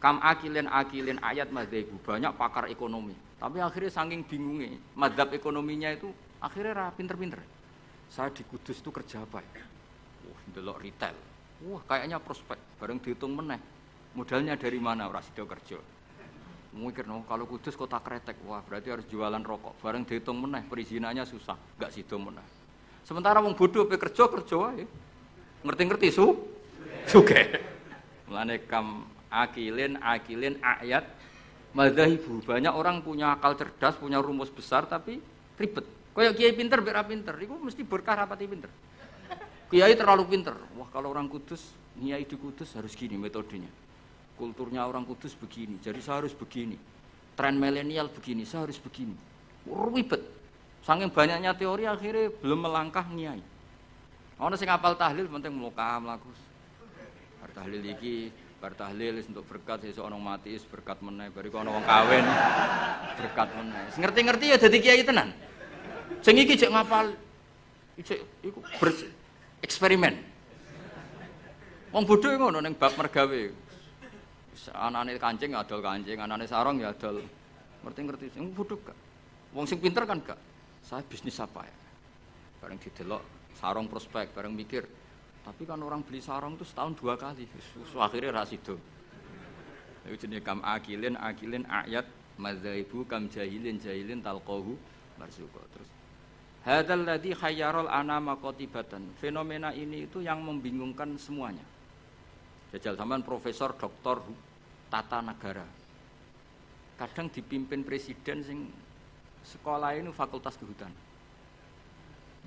Kam akilin ayat madzhabibu. Banyak pakar ekonomi. Tapi akhirnya saking bingungnya, madzhab ekonominya itu akhirnya pinter-pinter. Saya di Kudus itu kerja apa ya? Wah, ndelok retail. Wah, kayaknya prospek. Bareng dihitung meneh. Modalnya dari mana? Ora sida kerja. Mikir no, kalau Kudus kota kretek, wah berarti harus jualan rokok. Bareng dihitung meneh, perizinannya susah, enggak sida meneh. Sementara wong bodoh pe kerja wae. Ngerti-ngerti sugih. Mulane kam akilin ayat madzhabibu. Banyak orang punya akal cerdas, punya rumus besar tapi ribet. Kayak kiai pinter biar pinter, itu mesti berkah rapati pinter. Kiai terlalu pinter. Wah, kalau orang Kudus, kiai di Kudus harus gini metodenya. Kulturnya orang Kudus begini, jadi saya harus begini. Tren milenial begini, saya harus begini. Ribet. Saking banyaknya teori akhirnya belum melangkah kiai. Ono sing apal tahlil penting mloka mlaku. Tahlil iki tahlil untuk berkat sesuk ana mati berkat meneh bariku ana wong kawin berkat meneh. Ngerti-ngerti ya dadi kiai tenan. Sing iki jek ngapal iku eksperimen. Wong bodho ngono ning bab mergawe. Anane kancing adol kancing, anane sarung ya adol. Ngerti-ngerti sing bodho gak. Wong sing pinter kan gak. Saya bisnis apa ya? Bareng didelok sarung prospek, bareng mikir tapi kan orang beli sarung itu setahun 2 kali. Akhirnya rasido. Itu jenis kam akilin ayat madzhabibu kam jahilin talqahu marzuqa. Terus hadzal ladzi khayyaral anama qatibatan. Fenomena ini itu yang membingungkan semuanya. Jajal sampean profesor doktor tata negara. Kadang dipimpin presiden sing sekolah ini fakultas kehutanan.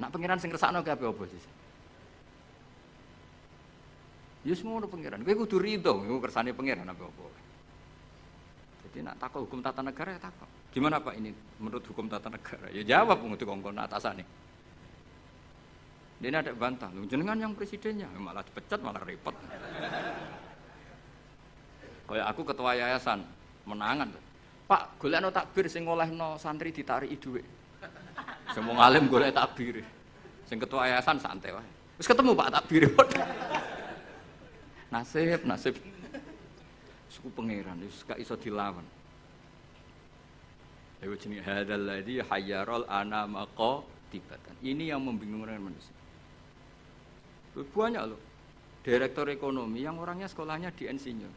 Nak pengiran sing ngersakno kabeh apa sih? Ya semua udah pengiran. Kowe kudu rido, iku kersane pengiran apa-apa. Jadi nak takok hukum tata negara ya takok. Gimana Pak ini menurut hukum tata negara? Ya jawab untuk kongkon atasane. Dia ada bantah, lu jenengan yang presidennya malah dipecat malah repot. Kayak aku ketua yayasan menangan. Pak, golekno takbir sing ngolehno santri ditariki dhuwit. Semua alim golek takbir. Sing ketua yayasan santai wae. Wis ketemu Pak takbir. Nasib suku pangeran wis gak iso dilawan. Lha jenenge hadzal ladzi hayyaral anama qatibatan. Ini yang membingungkan manusia. Banyak loh direktur ekonomi yang orangnya sekolahnya di insinyur.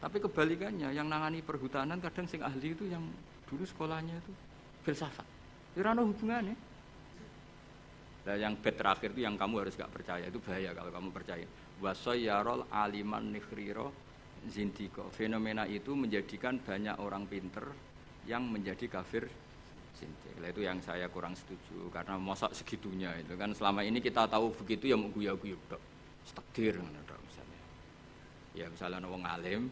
Tapi kebalikannya yang nangani perhutanan kadang sing ahli itu yang dulu sekolahnya itu filsafat. Ora ono hubungannya. Nah, yang bed terakhir itu yang kamu harus gak percaya, itu bahaya kalau kamu percaya. Wasayyarul aliman nikhriro zindiko. Fenomena itu menjadikan banyak orang pinter yang menjadi kafir zindik. Itu yang saya kurang setuju karena masa segitunya itu kan selama ini kita tahu begitu ya mau guyu-guyu tok. Takdir ngono tok misalnya. Ya misalnya wong alim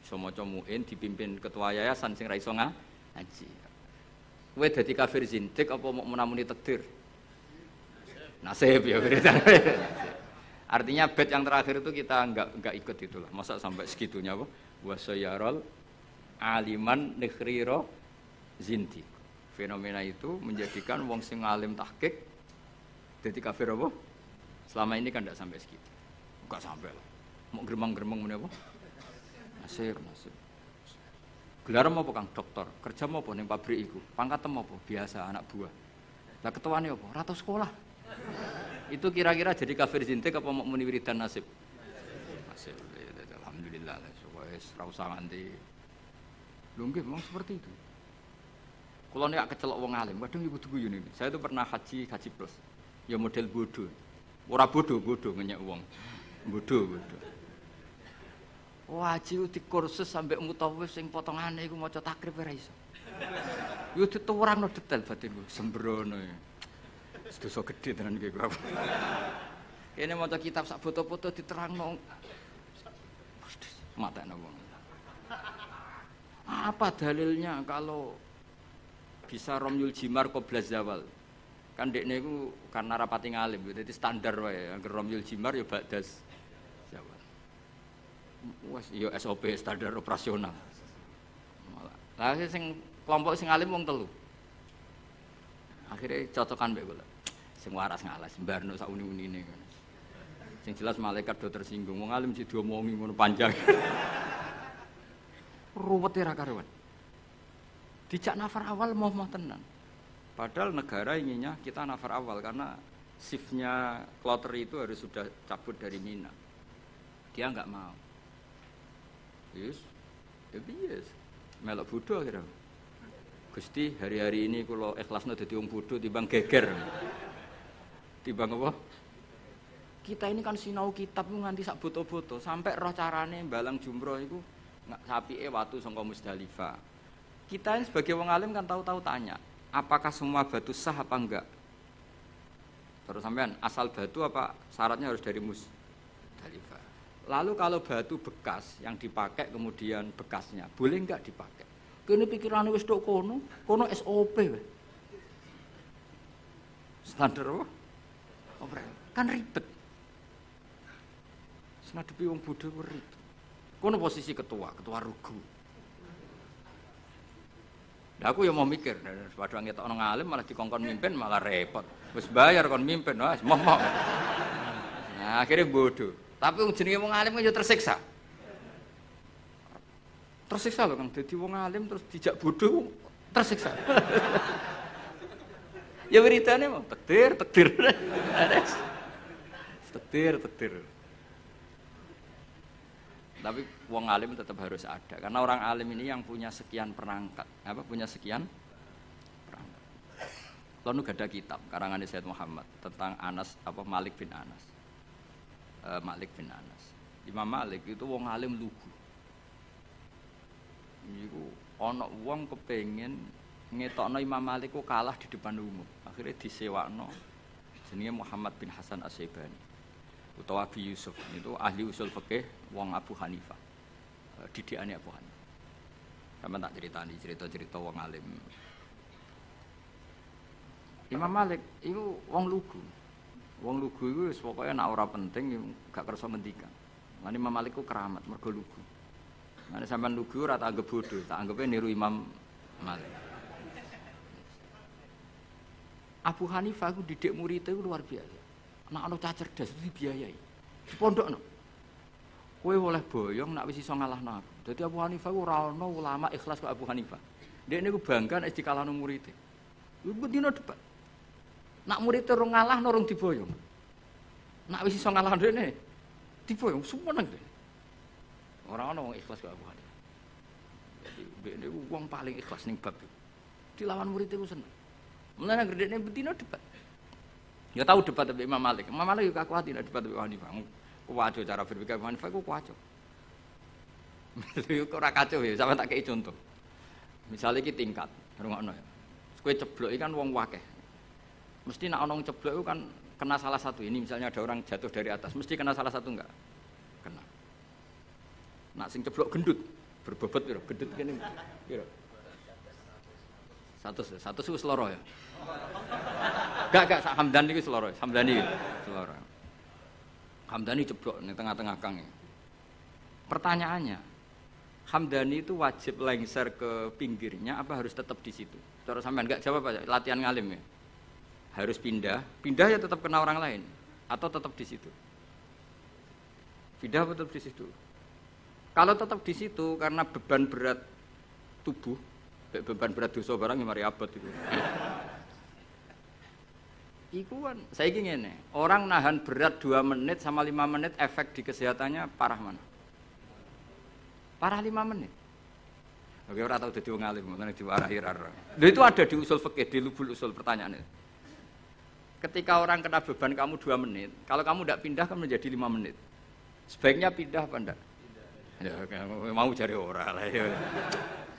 iso maca muin dipimpin ketua yayasan sing ra iso ngaji. Kowe dadi kafir zindik apa mau menamuni takdir? Nasib ya beritanya. Artinya bait yang terakhir itu kita enggak ikut itulah. Masa sampai segitunya apa? Wasayarol aliman nikhriro zindik. Fenomena itu menjadikan wong sing alim tahqiq dadi kafir apa? Selama ini kan enggak sampai segitu. Enggak sampai lah. Mau geremang-geremang meneh apa? Nasib. Gelar apa Kang? Dokter. Kerja apa ning pabrik iku? Pangkatem apa? Biasa anak buah. Lah ketuane apa? Ratu sekolah. Itu kira-kira jadi kafir zindik apa mau muni wiridan nasib? Nasib. Alhamdulillah wis ra usah nganti. Lho nggih memang seperti itu. Kalau nek kecelok wong alim, kadang iku kudu guyon ini. Saya itu pernah haji plus. Ya model bodoh. Ora bodoh ngenyek wong. Bodoh. Haji di kursus sampai mutawif sing potongane iku maca takrib ora iso. Yo dituwurangno detail batinku, sembrono. Dosa gede tenan iki kok. Kene maca kitab sak foto-foto diterangno. Matekno wong. Apa dalilnya kalau bisa romyul jimar qabla zawal? Kan dekne iku karena rapati ngalim, dadi standar wae. Angger romyul jimar ya ba'das zawal. Wes ya SOP standar operasional. Lah sing kelompok sing alim wong telu. Akhirnya cocokan mbek kula. Sing waras ngalas mbarno sak uni-unine ngono. Sing jelas malaikat do tersinggung, wong alim sing diomongi ngono panjang. Ruwete ra karuan. Dijak nafar awal mau tenan. Padahal negara inginnya kita nafar awal karena shiftnya kloter itu harus sudah cabut dari Mina. Dia enggak mau. Yes. Melok bodoh akhirnya. Gusti, hari-hari ini kalau ikhlasnya dadi wong bodoh timbang geger. Timbang apa? Kita ini kan sinau kitab nganti sak boto-boto sampai roh carane balang jumroh iku sapike watu saka Musdalifah. Kita ini sebagai wong alim kan tahu-tahu tanya, apakah semua batu sah apa enggak? Terus sampean asal batu apa syaratnya harus dari Musdalifah. Lalu kalau batu bekas yang dipakai kemudian bekasnya, boleh enggak dipakai? Kene pikirane wis tok kono SOP wae. Standar apa? Kan ribet. Ngadepi wong bodho ku ribet. Kono posisi ketua rugu. Lah aku ya mau mikir, padahal ngetokno ngalim malah dikongkon mimpin malah repot. Wis bayar kon mimpin, wis moh. Nah, akhirnya bodoh. Tapi wong jenenge wong alim yo tersiksa. Tersiksa lho Kang, dadi wong alim terus dijak bodoh tersiksa. Ya beritane mau takdir. Takdir. Tapi wong alim tetap harus ada karena orang alim ini yang punya sekian perangkat, punya sekian perangkat. Lalu ada kitab karangan Sayyid Muhammad tentang Malik bin Anas. Malik bin Anas. Imam Malik itu wong alim lugu. Iku ana wong kepengin ngetokno Imam Malik ku kalah di depan umum. Akhirnya disewakno jenenge Muhammad bin Hasan As-Syaibani utawa Abi Yusuf itu ahli usul fikih wong Abu Hanifah. Didikane Abu Hanifah. Sampeyan tak critani cerita-cerita wong alim. Imam Malik itu wong lugu. Wong lugu iku wis pokoke nek ora penting gak kersa ngendikan. Lan Imam Malik ku keramat mergo lugu. Nek sampean lugu ora tak anggap bodoh, tak anggape niru Imam Malik. Abu Hanifah ku didik muridé ku luar biasa. Nek ana cah cerdas dibiayai. Dipondokno. Kowe oleh boyong nek wis iso ngalahno aku. Dadi Abu Hanifah ku ora ana ulama ikhlas kok Abu Hanifah. Ndekne ku bangga nek dikalahno muridé. Iku bendina debat. Nak muridé ora ngalahno ora diboyong. Nek wis iso ngalahno ndekne diboyong sumeneng deh. Ora ana wong ikhlas kok Abu Hanifah. Jadi ndekne ku wong paling ikhlas ning bab iki. Dilawan muridé ku seneng. Mulane ndekne bendina debat. Ya tahu debat dengan Imam Malik. Imam Malik juga kuat tidak debat dengan Hanifah. Kuwajo cara berpikir Hanifah ku kuwajo. Lha kok ora kacau ya, sampe tak kei contoh. Misalnya iki tingkat, rungokno ya. Kowe ceblok iki kan wong akeh. Mesti nek ana wong ceblok itu kan kena salah satu. Ini misalnya ada orang jatuh dari atas, mesti kena salah satu enggak? Kena. Nak sing ceblok gendut, berbobot piro? Gendut kene piro? 100 wis loro ya. Enggak sak Hamdan iki seloro, Hamdani seloro. Hamdani ceblok ning tengah-tengah kang. Pertanyaannya, Hamdani itu wajib lengser ke pinggirnya apa harus tetap di situ? Cara sampean enggak jawab aja, latihan ngalim ya. Harus pindah ya tetap kena orang lain atau tetap di situ? Pindah tetap di situ. Kalau tetap di situ karena beban berat tubuh, beban berat dosa barang yang mari abot itu. Iku kan saya ingin orang nahan berat 2 menit sama 5 menit efek di kesehatannya parah mana? Parah 5 menit. Oke, ora tau dadi wong alim, ngono diwarahi ra. Lha itu ada di usul fikih, di lubul usul pertanyaannya. Ketika orang kena beban kamu 2 menit, kalau kamu tidak pindah kan menjadi 5 menit. Sebaiknya pindah apa enggak? Ya, mau cari orang lah ya.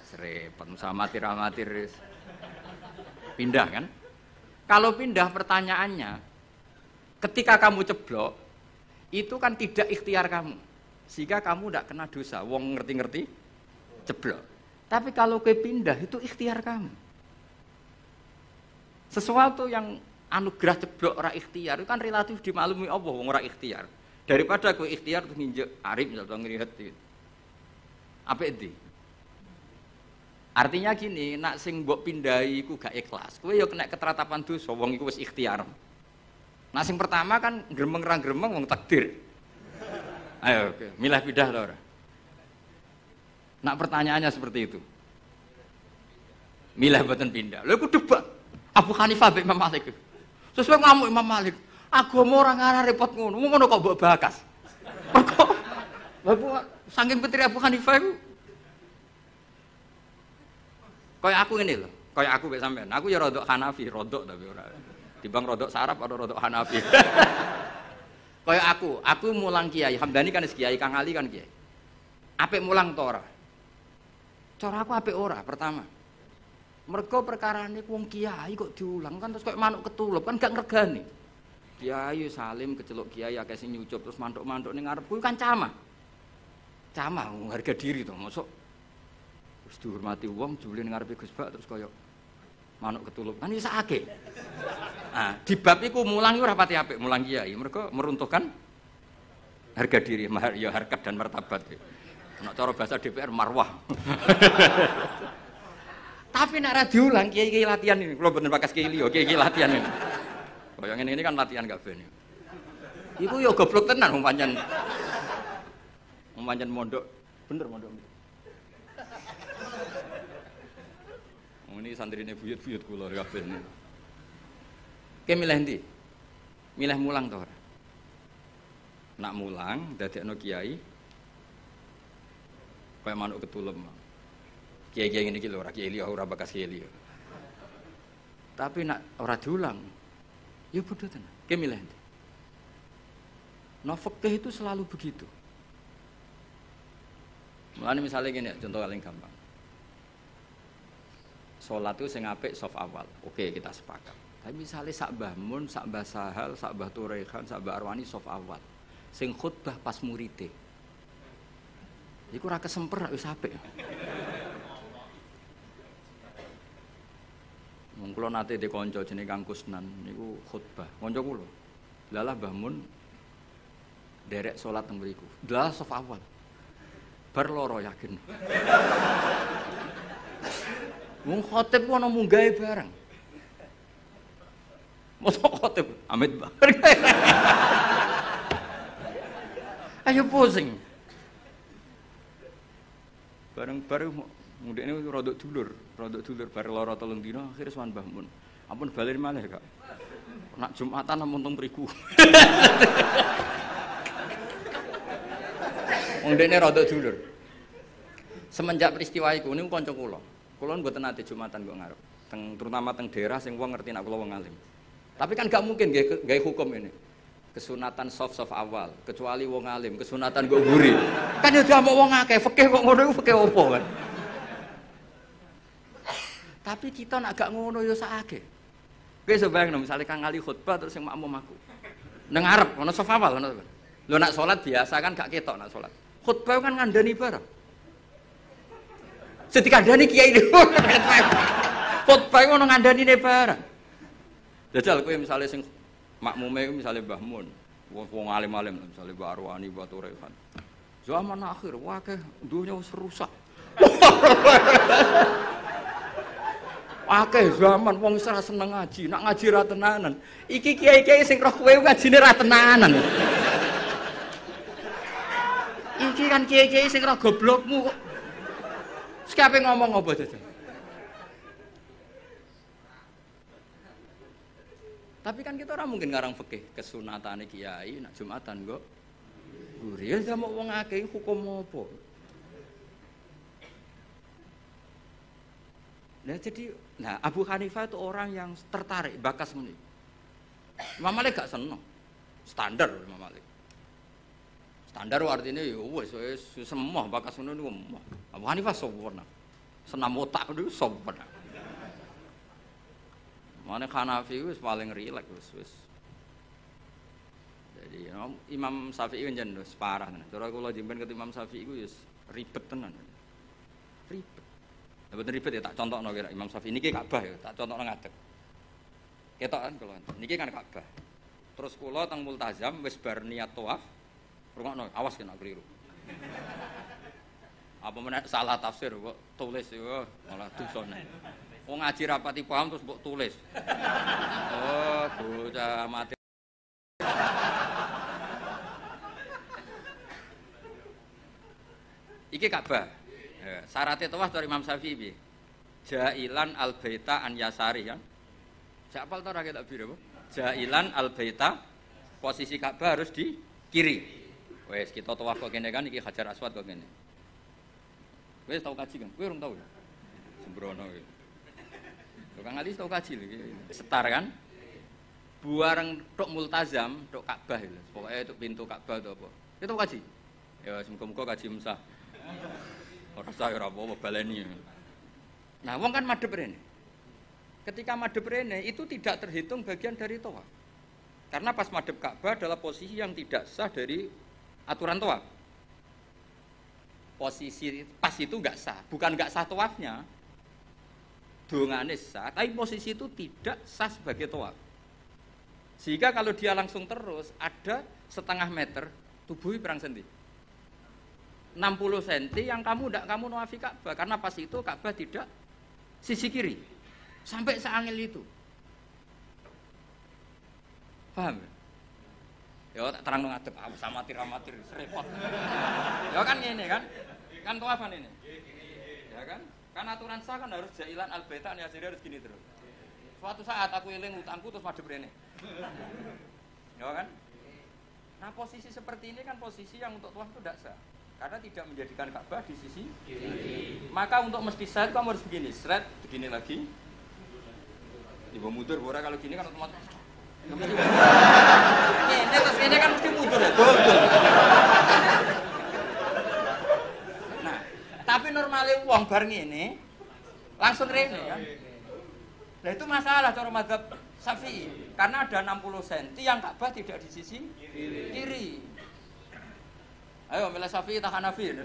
Serempet sama amatir. Pindah kan? Kalau pindah pertanyaannya, ketika kamu ceblok, itu kan tidak ikhtiar kamu. Sehingga kamu tidak kena dosa. Wong ngerti-ngerti ceblok. Tapi kalau ke pindah itu ikhtiar kamu. Sesuatu yang anugerah ceblok ora ikhtiar itu kan relatif dimaklumi Allah wong ora ikhtiar. Daripada kowe ikhtiar terus nginjek arif misal ngrihet iki. Apik ndi? Artinya gini, nak sing mbok pindahi iku gak ikhlas. Kowe ya kena keteratapan dosa wong iku wis ikhtiar. Nah sing pertama kan gremeng ra gremeng wong takdir. Ayo, oke. Milah pindah ta ora? Nak pertanyaannya seperti itu. Milah mboten pindah. Lha iku debat. Abu Hanifah mbek Imam Malik. Sesuai ngamuk Imam Malik. Agama ora ngarah repot ngono. Ngono kok mbok bakas. Kok Bapak saking petri Abu Hanifah iku kaya aku ngene lho, kaya aku mbek sampean. Aku ya rodok Hanafi, rodok tapi ora. Timbang rodok Sarap atau rodok Hanafi. Kaya aku mulang kiai, Hamdani kan kiai, Kang Ali kan kiai. Apik mulang to ora? Cara aku apik ora pertama. Mergo perkarane wong kiai kok diulang kan terus kok manuk ketulup kan gak ngregani. Kiai salim keceluk kiai akeh sing nyucup terus mantuk-mantuk ning ngarep kuwi kan camah. Camah harga diri to, mosok wis dihormati wong jule ning ngarepe Gus Bak terus kaya manuk ketulup. Kan iso akeh. Nah, di bab iku mulang iku ora pati apik mulang kiai, mergo meruntuhkan harga diri, ya harkat dan martabat. Nek cara bahasa DPR marwah. Tapi nek ra diulang kiai-kiai latihan ini, kula mboten bakas kiai liya, kiai-kiai latihan ini. Kaya ngene ini kan latihan gak ben. Iku ya goblok tenan wong pancen. Wong pancen mondok, bener mondok. Ini santrine buyut-buyut kula kabeh ini. Ki milih ndi? Milih mulang to ora? Nak mulang dadekno kiai kaya manuk ketulem. Kiai-kiai ngene iki lho ora kiai liya ora bakas kiai liya. Tapi nak ora diulang ya bodoh tenan. Ki milih ndi? Nah fikih itu selalu begitu. Mulane misalnya gini, contoh paling gampang. Sholat itu sing apik saf awal. Oke, kita sepakat. Tapi misalnya sak Mbah Mun, sak Mbah Sahal, sak Mbah Turehan, sak Mbah Arwani saf awal. Sing khutbah pas murite. Iku ora kesemper wis apik. Wong kula nate de kanca jenenge Kang Kusnan niku khutbah. Kanca kula. Lalah Mbah Mun derek salat teng mriku. Lah saf awal. Bar loro yakin. Wong khotib ku ana munggahe bareng. Mosok khotib amit bareng. Ayo pusing. Bareng-bareng mundekne rodok dulur bareng lara 3 dina akhire sowan Mbah Mun. Ampun balen malih, Kak. Nak Jumatan ampun teng mriku. Mundekne rodok dulur. Semenjak peristiwa iku niku kanca kula. Kula mboten nate Jumatan kok ngarep. Terutama teng daerah sing wong ngerti nek kula wong alim. Tapi kan gak mungkin gawe hukum ini. kesunatan soft awal, kecuali wong alim, kesunatan gue guri. Kan ya udah mau wong akeh, fikih kok ngono iku fikih opo kan. Tapi kita nak gak ngono ya sakake. Kowe sebayang misalnya Kang Ali khutbah terus yang makmum aku. Nang ngarep ono soft awal ngono. Lho nak salat biasa kan gak ketok nak salat. Khutbah kan ngandani barang. Sedikandani kiai itu. Khutbah ngono ngandanine barang. Jajal kowe misale sing makmume misale Mbah Mun, wong alim-alim misale Mbah Arwani, Mbah Turekan. Zaman akhir wae dunya wis rusak. Akeh zaman wong wis ora seneng ngaji, nak ngaji ra tenanan. Iki kiai-kiai sing roh kowe ngajine ra tenanan. Iki kan kiai-kiai sing roh goblokmu kok. Sekape ngomong apa jajal? Tapi kan kita orang mungkin ngarang fikih kesunatane kiai nak Jumatan kok. Guri ya sama wong akeh hukum apa? Nah Abu Hanifah itu orang yang tertarik bakas meni. Imam Malik gak seneng. Standar Imam Malik. Standar artinya ya wis semua bakas ngono niku. Abu Hanifah sempurna. Senam otak niku sempurna. Mane Hanafi wis paling rileks wis. Jadi Imam Syafi'i njen wis parah tenan. Cara kula jemben ket Imam Syafi'i iku wis ribet tenan. Ribet. Ya bener ribet ya tak contohno kira Imam Syafi'i niki Ka'bah ya, tak contohno ngadeg. Ketok kan kula. Niki kan Ka'bah. Terus kula teng Multazam wis bar niat tawaf. Rungokno, awas kena keliru. Apa meneh salah tafsir kok tulis yo malah dosane. Wong ngaji rapati paham terus mbok tulis. Oh, bocah mati. Iki Ka'bah. Syaratnya tawaf dari Imam Syafi'i piye? Jailan al-baita an yasari kan. Siapa tau ora ketok biru apa? Jailan al-baita posisi Ka'bah harus di kiri. Wes kita tawaf kok kene kan iki Hajar Aswad kok kene. Wes tau kaji kan? Kowe urung tau ya? Sembrono iki. Kang Ali tau kaji lho iki. Setar kan? Buareng tok multazam, tok Ka'bah lho. Pokoke tok pintu Ka'bah to apa. Kita tau kaji. Ya muga-muga kaji Musa. Ora saya ora apa baleni. Nah, wong kan madhep rene. Ketika madhep rene itu tidak terhitung bagian dari tawaf. Karena pas madhep Ka'bah adalah posisi yang tidak sah dari aturan tawaf. Posisi pas itu enggak sah, bukan enggak sah tawafnya. Dongane sah, tapi posisi itu tidak sah sebagai tawaf. Sehingga kalau dia langsung terus ada setengah meter tubuhi perang sendi. 60 cm yang kamu nawafi Ka'bah karena pas itu Ka'bah tidak sisi kiri sampai seangil itu. Paham? Ya tak terang ngadep sama amatir repot. Ya kan ngene kan? Kan tawafan ini. Ya kan? Kan aturan sah kan harus jailan al-baita ya harus gini terus. Suatu saat aku eling utangku terus madhep rene. Ya kan? Nah, posisi seperti ini kan posisi yang untuk tawaf itu tidak sah. Karena tidak menjadikan Ka'bah di sisi kiri. Maka untuk mesti sah kamu harus begini, seret begini lagi. Tiba mundur, bora kalau gini kan otomatis. Ini kan mesti mundur ya, betul. Nah, tapi normalnya uang bareng ini langsung rene kan. Nah itu masalah cara mazhab Syafi'i karena ada 60 cm yang Ka'bah tidak di sisi kiri. Ayo milih Syafi'i atau Hanafi?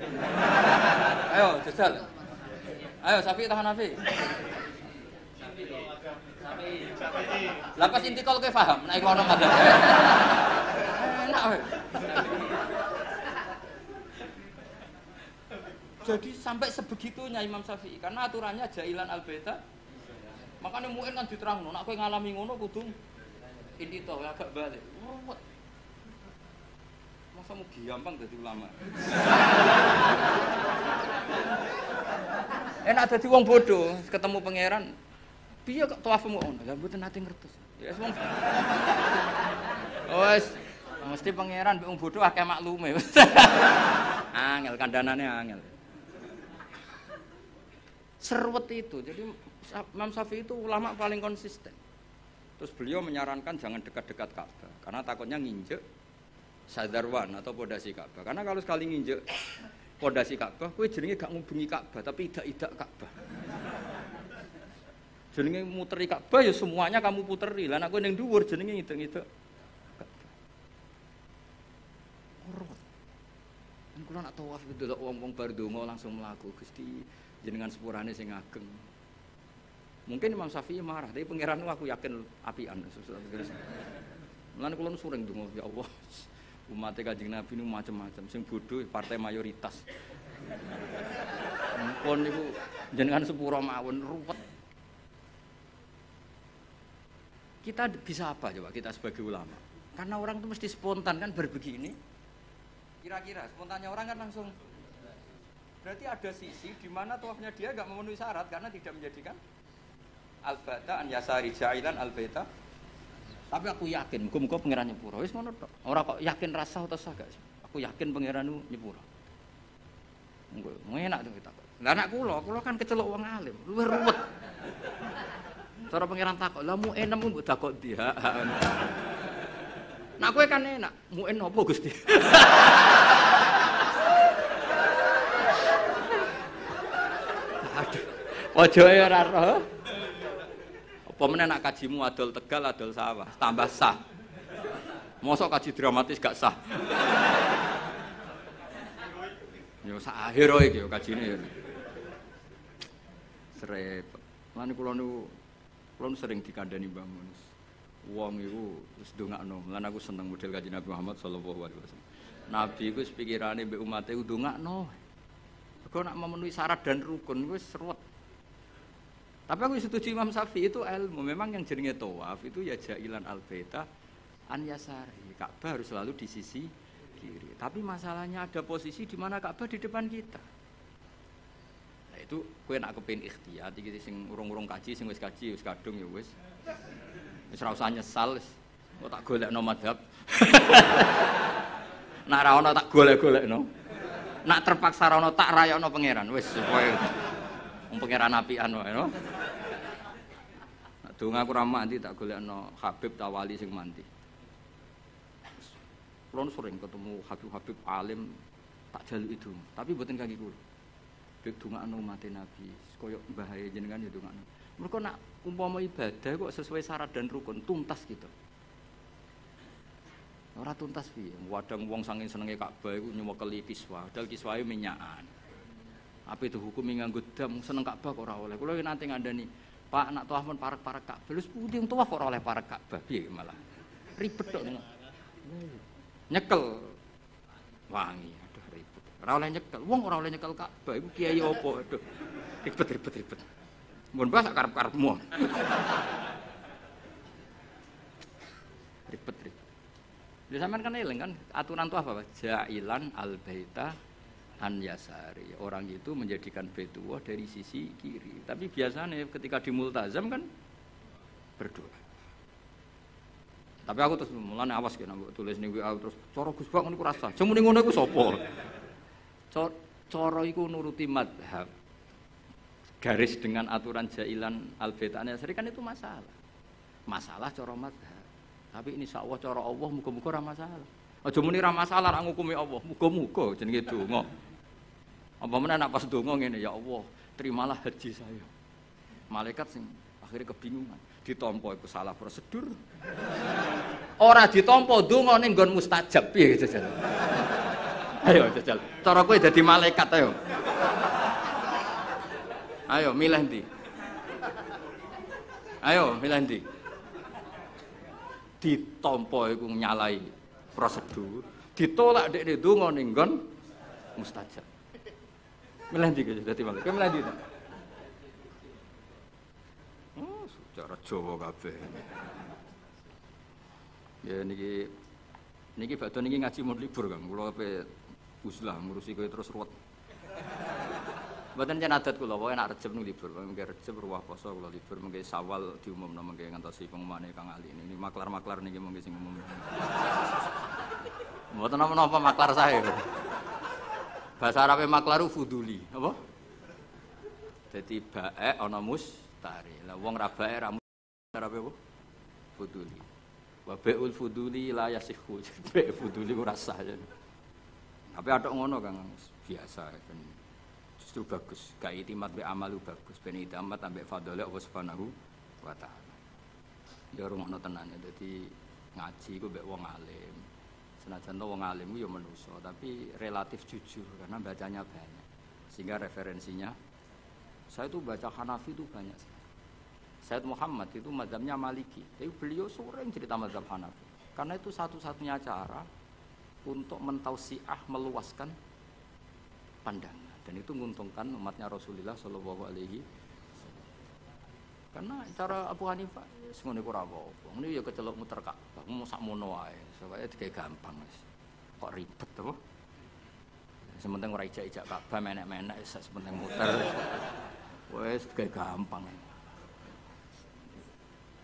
Ayo jajal. Ayo Syafi'i atau Hanafi? Syafi'i. Lah pas intikal kowe paham nek ono mazhab. Enak wae. Jadi sampai sebegitunya Imam Syafi'i karena aturannya jailan al-baita. Makanya muin kan diterangno, nek kowe ngalami ngono kudu intito agak balik. Ruwet. Masa mau gampang jadi ulama. Enak dadi wong bodoh, ketemu pangeran. Piye kok tawafmu ngono? Lah mboten nate ngertos. Ya wong. Wes, mesti pangeran mbek wong bodoh akeh maklume. Angel kandhanane angel. Serwet itu. Jadi Imam Syafi'i itu ulama paling konsisten. Terus beliau menyarankan jangan dekat-dekat Ka'bah karena takutnya nginjek sadarwan atau pondasi Ka'bah. Karena kalau sekali nginjek pondasi Ka'bah, kowe jenenge gak ngubungi Ka'bah tapi idak-idak Ka'bah. Jenenge muteri Ka'bah ya semuanya kamu puteri. Lah nek kowe ning dhuwur jenenge ngidek-ngidek Ka'bah. Urut. Nek kula nak tawaf delok wong-wong bar donga langsung mlaku, Gusti jenengan sepurane sing ageng. Mungkin Imam Syafi'i marah, tapi pangeran aku yakin apian. Mulane kula sering donga, ya Allah. Umat Kanjeng Nabi niku macam-macam, sing bodoh partai mayoritas. Mumpun niku jenengan sepura mawon ruwet. Kita bisa apa coba kita sebagai ulama? Karena orang itu mesti spontan kan berbegini. Kira-kira spontannya orang kan langsung. Berarti ada sisi di mana tawafnya dia enggak memenuhi syarat karena tidak menjadikan al-bata an yasari ja'ilan al-baita. Tapi aku yakin, muga-muga pangeran nyepuro. Wis ngono tok. Ora kok yakin rasa atau sah gak. Aku yakin pangeran ku nyepuro. Mengko enak tuh kita. Lah anak kula kan kecelok wong alim, luwih ruwet. Cara pangeran takok, "Lah mu enem mbok takok dia." Nah kowe kan enak, mu en opo Gusti? Aduh. Ojo ya ora roh. Apa meneh nak kajimu adol Tegal adol sawah, tambah sah. Mosok kaji dramatis gak sah. Yo sak akhir iki yo kajine yo. Serepet. Lan kula niku sering dikandani Mbah Mun. Wong iku wis ndongakno. Lan aku seneng model Kanjeng Nabi Muhammad sallallahu alaihi wasallam. Nabi iku wis pikirane mbek umate ndongakno. Mergo nak memenuhi syarat dan rukun wis ruwet. Tapi aku setuju Imam Syafi'i itu ilmu. Memang yang jenenge tawaf itu ya ja'ilan al-baita an yasari. Ka'bah harus selalu di sisi kiri. Tapi masalahnya ada posisi di mana Ka'bah di depan kita. Nah itu kowe nak kepengin ikhtiyat iki sing urung-urung kaji, sing wis kaji wis kadung ya wis. Wis ora usah nyesal wis. Kok tak golekno madhab. Nak ra ono tak golek-golekno. Nak terpaksa ra ono tak rayakno pangeran wis supaya wong pangeran apian wae no. Donga aku ra mandi tak golekno Habib Tawali sing mandi. Kulo sering ketemu Habib alim tak jaluk itu, tapi mboten kangge kulo. Bek dongakno umat Nabi, koyo bahaya jenengan ya dongakno. Mergo nak umpama ibadah kok sesuai syarat dan rukun tuntas gitu. Ora tuntas piye? Wadang wong saking senenge Ka'bah iku nyuwekeli kiswa, dal kiswae minyakan. Apa itu hukum nganggo dam seneng Ka'bah kok ora oleh. Kulo nanti ngandani, Pak nak tawaf men parek-parek Ka'bah. Lha pundi wong tawaf ora oleh parek Ka'bah piye malah. Ribet tok. Nyekel wangi, aduh ribet. Ora oleh nyekel. Wong ora oleh nyekel Ka'bah iku kiai opo? Aduh. Ribet. Mun bahas karep-karepmu. Ribet. Lha sampean kan eling kan aturan tawaf apa? Ja'ilan al-baita an yasari. Orang itu menjadikan Baitullah dari sisi kiri. Tapi biasanya ketika di multazam kan berdoa. Tapi aku terus mulane awas kena mbok tulis ning WA terus cara Gus Bak niku rasa. Sing muni ngono iku sapa? Cara iku nuruti mazhab. Garis dengan aturan ja'ilan al-baita an yasari kan itu masalah. Masalah cara mazhab. Tapi ini insyaallah cara Allah muga-muga ora masalah. Aja muni ra masalah ra ngukumi Allah. Muga-muga jenenge donga. Apa meneh nek pas donga ngene ya Allah, terimalah haji saya. Malaikat sing akhirnya kebingungan. Ditampa iku salah prosedur. Ora ditampa donga ning nggon mustajab piye jajal. Ayo jajal. Cara kowe dadi malaikat ayo. Ayo milih ndi? Ayo milih ndi? Ditampa iku nyalai prosedur, ditolak dekne donga ning nggon mustajab. Milih ndi iki dadi malaikat? Milih ndi? Oh, secara Jawa kabeh. Ya niki badhe niki ngaji mun libur Kang. Kula ape uzlah ngurusi kowe terus ruwet. Mboten jan adat kula, pokoke nek Rejeb niku libur. Mengke Rejeb ruwah poso kula libur, mengke Syawal diumumna mengke ngantosi pengumumane Kang Ali. Ini maklar-maklar niki mengke sing umum. Mboten napa-napa maklar sae. Bahasa Arabe maklaru fuduli, apa? Dadi bae ana mustari. Lah wong ra bae ra Arabe apa? fuduli. Wa bai'ul fuduli la yasihhu. Bai' fuduli ora sah. Tapi ada ngono Kang biasa kan. Justru bagus. Ka itimat be amalu bagus. Ben itimat ambek fadhole Allah Subhanahu wa taala. Ya rumono tenan dadi ngaji ku mbek wong alim. Senajan to wong alim ku ya manusa, tapi relatif jujur karena bacanya banyak. Sehingga referensinya saya itu baca Hanafi itu banyak sekali. Sayyid Muhammad itu mazhabnya Maliki. Tapi beliau sering cerita mazhab Hanafi. Karena itu satu-satunya cara untuk mentausiah meluaskan pandangan dan itu menguntungkan umatnya Rasulullah sallallahu alaihi wasallam. Karena cara Abu Hanifah semono ora apa-apa. Ngene ya kecelok muter Ka'bah, mau sak mono wae. Supaya digawe gampang wis. Kok ribet to? Sementing ora ijak-ijak Ka'bah menek-menek wis sementing muter. Wis digawe gampang.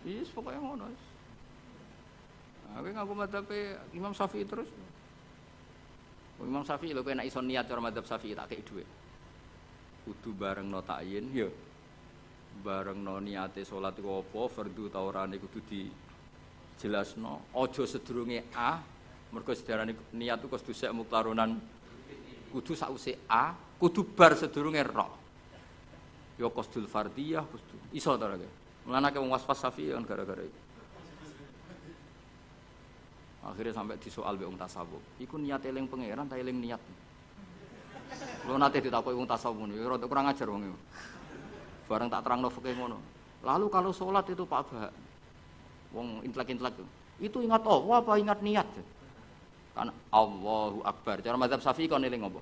Yes, pokoknya ngono. Aku ngaku madhabe Imam Syafi'i terus. Imam Syafi'i lho kowe nek iso niat cara madhab Syafi'i tak kei dhuwit. Kudu barengno takyin ya. Barengno niate salat iku apa, fardhu ta orane kudu dijelasno. Aja sedurunge A, mergo sedarane niat iku kudu sek muktaronan kudu sause A, kudu bar sedurunge Ra. Ya qasdul fardhiyah kudu. Iso ta ora? Mulane wong waswas Syafi'i kan gara-gara itu. Akhirnya sampai disoal be wong tasawuf. Iku niat eling pangeran ta eling niat. Lho nate ditakoki wong tasawuf niku rada kurang ajar wong iku. Bareng tak terangno fikih ngono. Lalu kalau salat itu Pak Bah. Wong intelek-intelek itu ingat Allah apa ingat niat? Kan Allahu Akbar. Cara mazhab Syafi'i kon eling apa?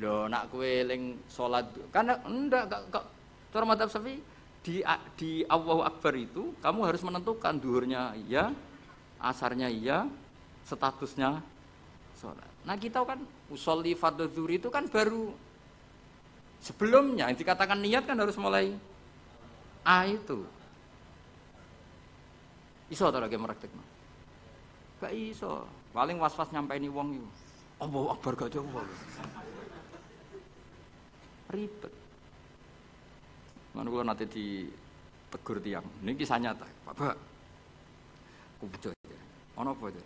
Lho nak kowe eling salat kan ndak cara mazhab Syafi'i di Allahu Akbar itu kamu harus menentukan duhurnya ya, asarnya iya, statusnya sholat. Nah kita kan usolli fardhu zuhri itu kan baru sebelumnya yang dikatakan niat kan harus mulai A itu. Iso ta lagi praktekno? Gak iso. Paling was-was nyampaini wong iku. Allahu Akbar gak jawab. Ribet. Mana kula nate ditegur tiyang. Niki kisah nyata, Pak. Kubejo. Ana apa to?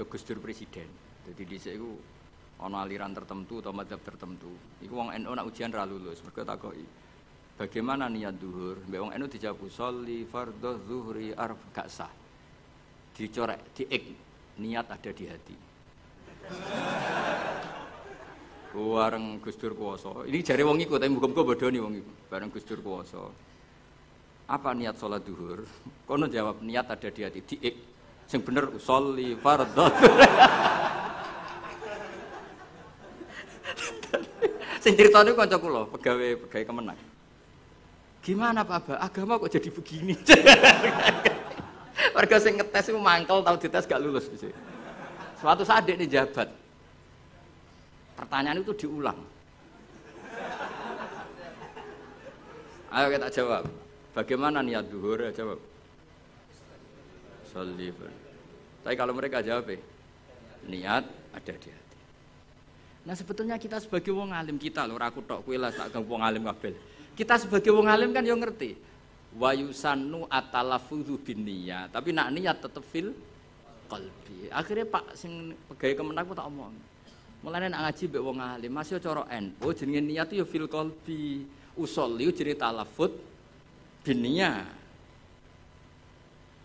Gus Dur presiden. Dadi dhisik iku ana aliran tertentu atau mazhab tertentu. Iku wong NU nak ujian ra lulus, mergo takoki. Bagaimana niat zuhur? Mbek wong NU dijawab sholli fardhu zuhri gak sah. Dicorek, diik niat ada di hati. Bareng Gus Dur kuwasa. Ini jare wong iku tapi muga-muga bodoni wong iku. Bareng Gus Dur kuwasa. Apa niat sholat duhur? Kono jawab niat ada di hati. Diik. Sing bener sholli fardhu. Sing critane kanca kula, pegawai Kemenang. Gimana Pak Ba? Agama kok jadi begini? Warga sing ngetes iku mangkel tau dites gak lulus dhisik. Suatu saat dia jabat. Pertanyaan itu diulang. Ayo kita jawab. Bagaimana niat duhur? Ya, jawab. Sholli. Tapi kalau mereka jawab, niat ada di hati. Nah sebetulnya kita sebagai wong alim kita loh, aku tok kowe lah tak wong alim kabeh. Kita sebagai wong alim kan yo ngerti. Wa yusannu atalafudzu binniyat, tapi nak niat tetep fil qalbi. Akhirnya Pak sing pegawai Kemenang ku tak omong. Mulane nak ngaji mbek wong alim, masih cara NU jenenge niat yo fil qalbi. Usolli jenenge talafut binniyat.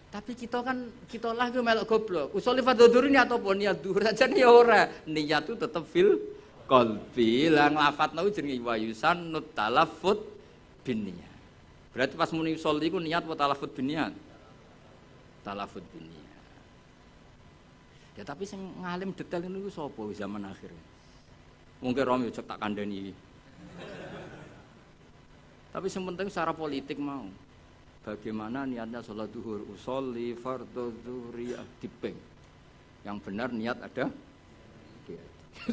Tapi kita kan kita lah ku melok goblok. Usolli fardhu niat apa niat dhuhur saja ya ora. Niat itu tetep fil qalbi. Lah nglafatno jenenge wa yusannu talafut binniyat. Berarti pas muni usolli ku niat apa talafut binniyat? Talafut binniyat. Ya tapi sing ngalim detail niku sapa zaman akhir. Mungkin Romi cek tak kandhani. Tapi yang penting secara politik mau. Bagaimana niatnya sholat duhur? Usolli fardhu zuhri dipeng. Yang benar niat ada.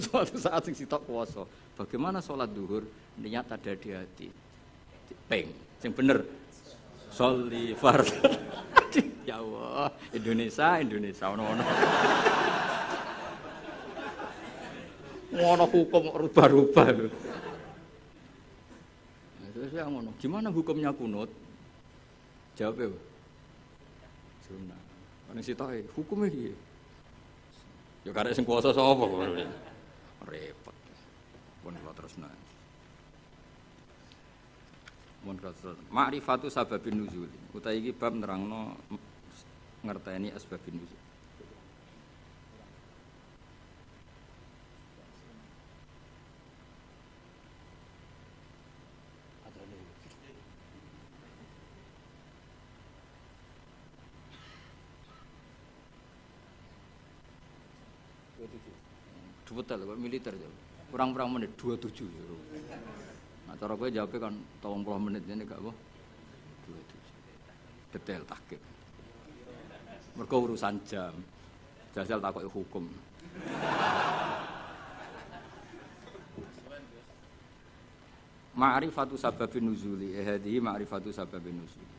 Suatu saat sing sitok puasa. Bagaimana sholat duhur? Niat ada di hati. Dipeng. Yang benar. Sholli fardhu. Ya Allah, Indonesia ono. Ngono hukum rubah-rubah. Terus ya ngono. Gimana hukumnya kunut? Jawab ya. Sunah. Ana sitoke hukume piye? Ya karek sing kuwasa sapa kok. Repot. Pun kula terusna. Mun terus ma'rifatu sababin nuzul. Utawi iki bab nerangno ngerteni asbabun nuzul. Betul kok militer jauh. Kurang-kurang menit 27. Nah cara kowe jawabe kan 30 menit ini gak apa? 27. Detail tahqiq. Mergo urusan jam. Jajal takoki hukum. Ma'rifatu sababin nuzuli. Hadhihi ma'rifatu sababin nuzuli.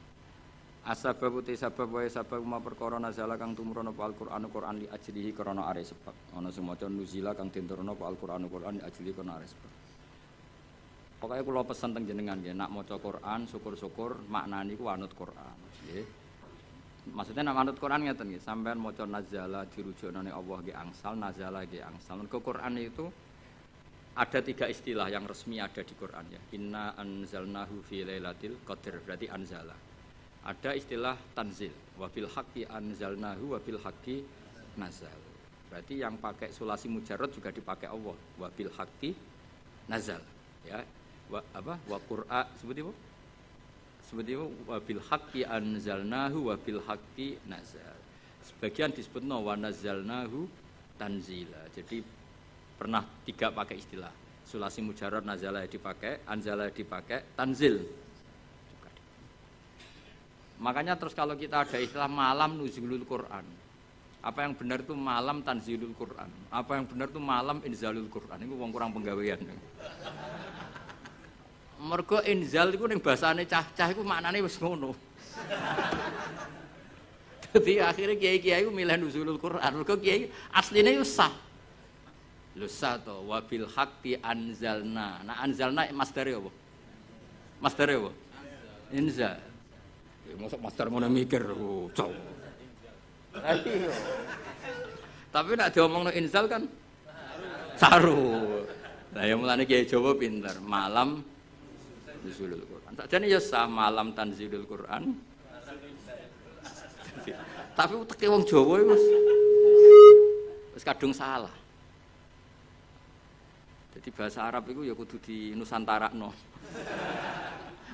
Asbab uti sabab wae sabab ma perkara nazala kang tumurun apa Al-Qur'an Qur'an li ajlihi krana are sebab. Ana sing maca nuzila kang tinturun apa Al-Qur'an Qur'an li ajlihi krana are sebab. Pokoke kula pesen teng jenengan nggih, nak maca Qur'an syukur-syukur maknane iku anut Qur'an, nggih. Maksudnya nak anut Qur'an ngeten nggih, sampean maca nazala dirujukane Allah nggih angsal, nazala nggih angsal. Mergo Qur'an itu ada 3 istilah yang resmi ada di Qur'an ya. Inna anzalnahu fi lailatul qadar, berarti anzala. Ada istilah tanzil, wabil haqqi anzalnahu wabil haqqi nazal. Berarti yang pakai sulasi mujarrad juga dipakai Allah, wabil haqqi nazal. Ya, wa qur'a seperti apa? Seperti apa? Wabil haqqi anzalnahu wabil haqqi nazal. Sebagian disebutno wa nazalnahu tanzila. Jadi pernah 3 pakai istilah. Sulasi mujarrad nazala dipakai, anzala dipakai, tanzil. Makanya terus kalau kita ada istilah malam nuzulul Quran, apa yang benar itu malam tanzilul Quran, apa yang benar itu malam inzalul Quran. Itu wong kurang penggawean. Mergo inzal iku ning basane cah-cah iku maknane wis ngono. Dadi akhirnya kiai-kiai iku milih nuzulul Quran. Mergo kiai asline yo sah. Lho sah to wabil haqqi anzalna. Nah anzalna masdare apa? Masdare apa? Inzal. Masuk master ngono mikir, cok. Tapi nak diomongno inzal kan saru. Lah ya mulane Kiai Jawa pinter, malam nuzulul Quran. Sakjane ya sah malam tanzilul Quran. Tapi teke wong Jawa iku wis kadung salah. Jadi bahasa Arab itu ya kudu di Nusantarakno.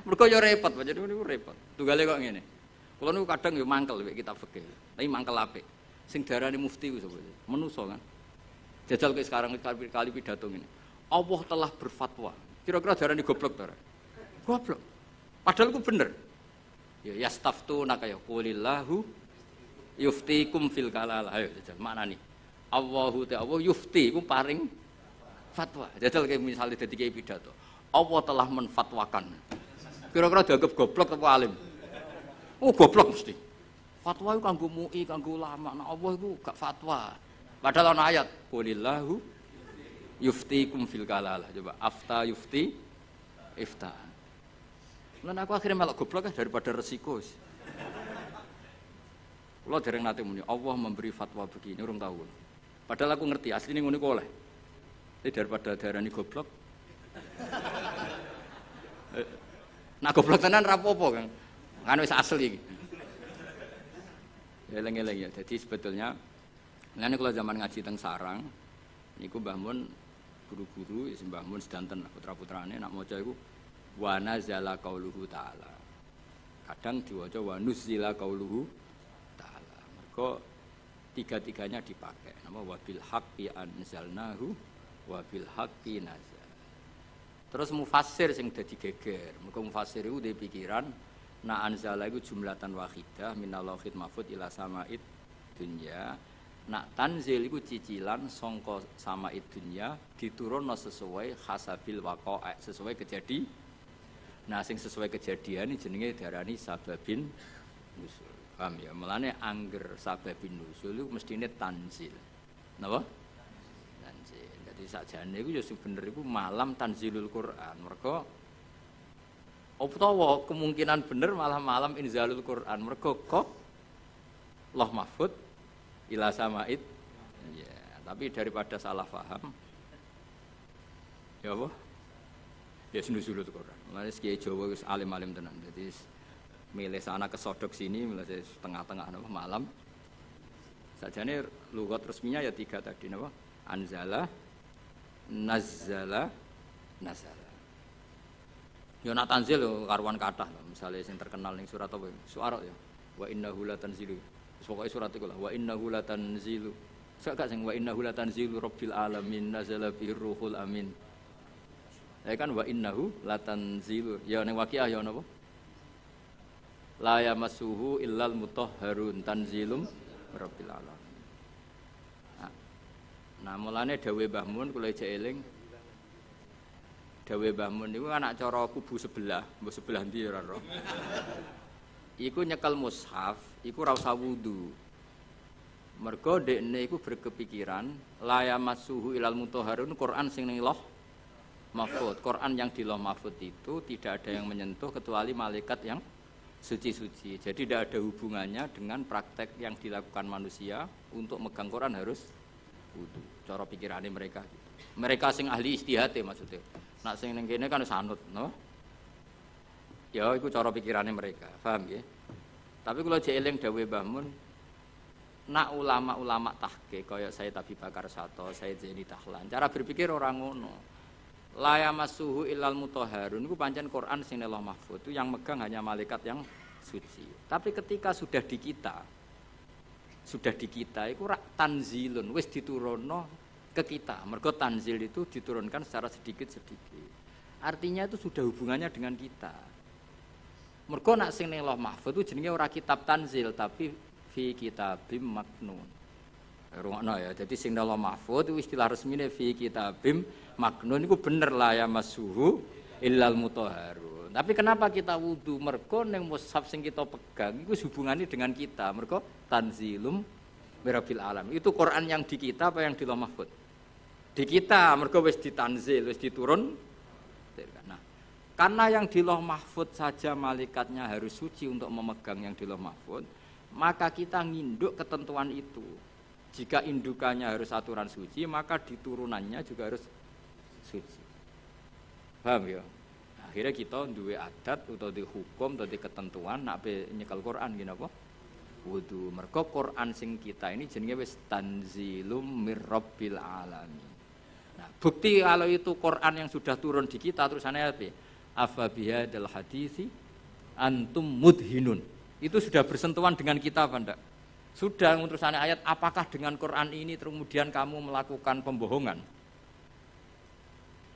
Mergo ya repot, jadi niku repot. Tunggale kok ngene. Kula niku kadang ya mangkel mek kitab fikih. Tapi mangkel apik. Sing darani mufti ku sapa? Menusa kan. Jajal ke sekarang kali pidato ngene. Allah telah berfatwa. Kira-kira darani goblok ta ora? Goblok. Padahal ku bener. Ya yastaftuna kaya qulillahu yuftikum fil kalalah. Ayo jajal maknane. Allahu ta'ala yufti ku paring fatwa. Jajal kayak misalnya dadi kiai pidato. Allah telah menfatwakan. Kira-kira dianggap goblok atau alim? Oh goblok mesti. Fatwa itu kanggo MUI, kanggo ulama. Nah Allah itu gak fatwa. Padahal ana ayat, qulillahu yuftikum fil kalalah. Coba afta yufti ifta. Lan aku akhirnya melok goblok daripada resiko. Kula dereng nate muni, Allah memberi fatwa begini, urung tahu. Padahal aku ngerti asline ngono iku oleh. Tapi daripada darani goblok. Nah goblok tenan ra apa-apa, Kang. Kan wis asli iki. Eleng-eleng ya. Jadi sebetulnya ngene kula zaman ngaji teng Sarang niku Mbah Mun guru-guru wis Mbah Mun sedanten putra-putrane nak maca iku wa nazala qauluhu ta'ala. Kadang diwaca wa nuzila qauluhu ta'ala. Mergo tiga-tiganya dipakai. Nama wabil haqqi anzalnahu wabil haqqi nazal. Terus mufassir sing dadi geger. Mergo mufassir iku duwe pikiran na anzala iku jumlatan wahidah minal lauhil mahfuz ila sama'id dunya. Nak tanzil iku cicilan sangka sama'id dunya diturunno sesuai hasabil waqa'a, sesuai kejadian. Nah sing sesuai kejadian jenenge diarani sababin nusul. Paham ya? Mulane angger sababin nusul iku mestine tanzil. Napa? Tanzil. Dadi sakjane iku ya sing bener iku malam tanzilul Quran. Mergo utawa kemungkinan bener malah malam inzalul Quran. Mergo kok Loh mahfud ila sama'id. Ya, tapi daripada salah paham ya apa? Ya sendu-sendu Quran. Mulane Kiai Jawa wis alim-alim tenan. Jadi milih sana kesodok sini, milih tengah-tengah napa malam. Sajane lugat resminya ya 3 tadi napa? Anzala, nazzala, nazala. Ya nak tanzil karuan kathah misale sing terkenal ning surat apa? Suara ya. Wa innahu latanzilu. Pokoke surat iku lah wa innahu latanzilu. Sak gak sing wa innahu latanzilu rabbil alamin nazala bihi ruhul amin. Ya kan wa innahu latanzilu. Ya ning Waqiah ya napa? La yamassuhu illal mutahharun tanzilum rabbil alamin. Nah, mulane dawuh Mbah Mun kula ijek eling. Dawuh Mbah Mun niku anak cara kubu sebelah, mbok sebelah ndi ora ro. Iku nyekel mushaf, iku ora usah wudu. Mergo dekne iku berkepikiran la yamassuhu illal mutahharun Quran sing ning Lauh Mahfuz. Quran yang di Lauh Mahfuz itu tidak ada yang menyentuh kecuali malaikat yang suci-suci. Jadi tidak ada hubungannya dengan praktek yang dilakukan manusia untuk megang Quran harus wudu. Cara pikirane mereka gitu. Mereka sing ahli ijtihad maksudnya. Nak sing ning kene kan sanut, no? Ya iku cara pikirane mereka, paham nggih? Tapi kula jek eling dawuh Mbah Mun, nak ulama-ulama tahqiq kaya Sayyid Abi Bakar Sato, Sayyid Zaini Tahlan, cara berpikir orang ngono. La yamassuhu illal mutahharun iku pancen Quran sing Lauh Mahfuz itu yang megang hanya malaikat yang suci. Tapi ketika sudah di kita iku tanzilun wis diturunno ke kita. Mergo tanzil itu diturunkan secara sedikit-sedikit. Artinya itu sudah hubungannya dengan kita. Mergo nak sing ning Lauh Mahfuz itu jenenge ora kitab tanzil tapi fi kitabim maknun. Rungokno ya. Jadi sing Lauh Mahfuz itu istilah resmine fi kitabim maknun iku bener la yamassuhu illal mutahharun. Tapi kenapa kita wudu? Mergo ning mushaf sing kita pegang iku hubungannya dengan kita. Mergo tanzilum mirabbil alam. Itu Quran yang di kita apa yang di Lauh Mahfuz? Di kita, mergo wis ditanzil, wis diturun. Nah, karena yang di Lauh Mahfuz saja malaikatnya harus suci untuk memegang yang di Lauh Mahfuz, maka kita nginduk ketentuan itu. Jika indukannya harus aturan suci, maka diturunannya juga harus suci. Paham ya? Akhirnya kita duwe adat atau di hukum atau di ketentuan nak nyekel Quran gini apa? Wudu. Mergo Quran sing kita ini jenenge wis tanzilum mirabbil alamin. Nah, bukti kalau itu Quran yang sudah turun di kita terusannya apa? Afa bihadzal hadisi antum mudhinun. Itu sudah bersentuhan dengan kita apa enggak? Sudah terusannya ayat apakah dengan Quran ini kemudian kamu melakukan pembohongan?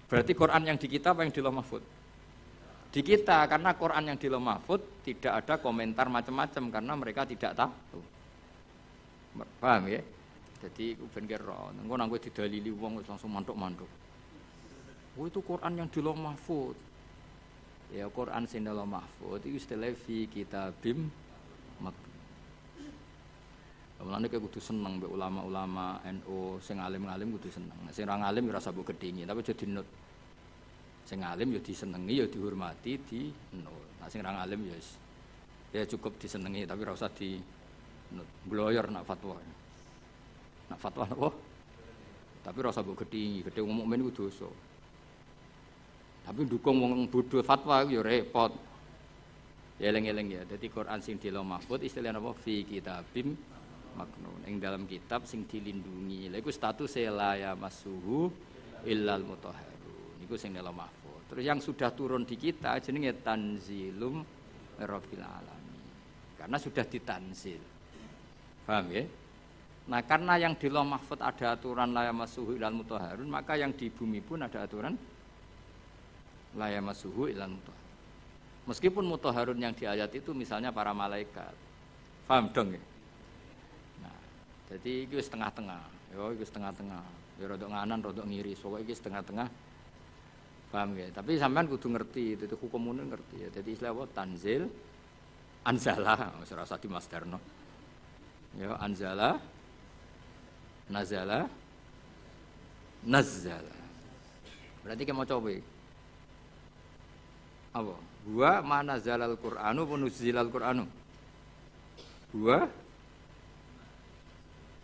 Berarti Quran yang di kita apa yang di Lauh Mahfuz? Di kita, karena Quran yang di Lauh Mahfuz tidak ada komentar macam-macam karena mereka tidak tahu. Paham ya? Jadi ben kira, engko nang kowe didalili wong wis langsung mantuk-mantuk. Oh itu Quran yang di Lauh Mahfuz. Ya Quran sing di Lauh Mahfuz itu istilah fi kitabim maknun. Mulane kowe kudu seneng mbek ulama-ulama NU sing alim-alim kudu seneng. Sing ora alim ora usah mbok gedhingi, tapi aja dinut. Sing alim ya disenengi ya dihormati di nut. Nah sing ora alim ya cukup disenengi tapi ora usah di nut. Bloyor nak fatwa. Nak fatwa apa? Tapi ora usah mbok gedhingi, gedhe wong mukmin iku dosa. Tapi dukung wong bodho fatwa ya repot. Ya eling-eling ya. Dadi Quran sing di Lauh Mahfuz istilahnya apa? Fi kitabim maknun. Ing dalam kitab sing dilindungi. Lha iku statuse la yamassuhu illal mutahharun. Iku sing Lauh Mahfuz. Terus yang sudah turun di kita jenenge tanzilum rabbil alamin. Karena sudah ditanzil. Paham ya? Nah, karena yang di Lauh Mahfuz ada aturan la yamassuhu illal mutahharun, maka yang di bumi pun ada aturan la yamassuhu illal mutahharun. Meskipun mutahharun yang di ayat itu misalnya para malaikat. Paham dong ya? Nah, jadi itu setengah-tengah. Ya, itu setengah-tengah. Ya rodok nganan, rodok ngiri. Pokoknya itu setengah-tengah. Paham ya? Tapi sampean kudu ngerti, itu hukum umum ngerti ya. Jadi istilah apa? Tanzil, anzala, ora usah dimasdarno. Ya, anzala, nazala, nazzala. Berarti kita mau coba. Apa? Wa mana zalal Qur'anu wa nuzilal Qur'anu. Wa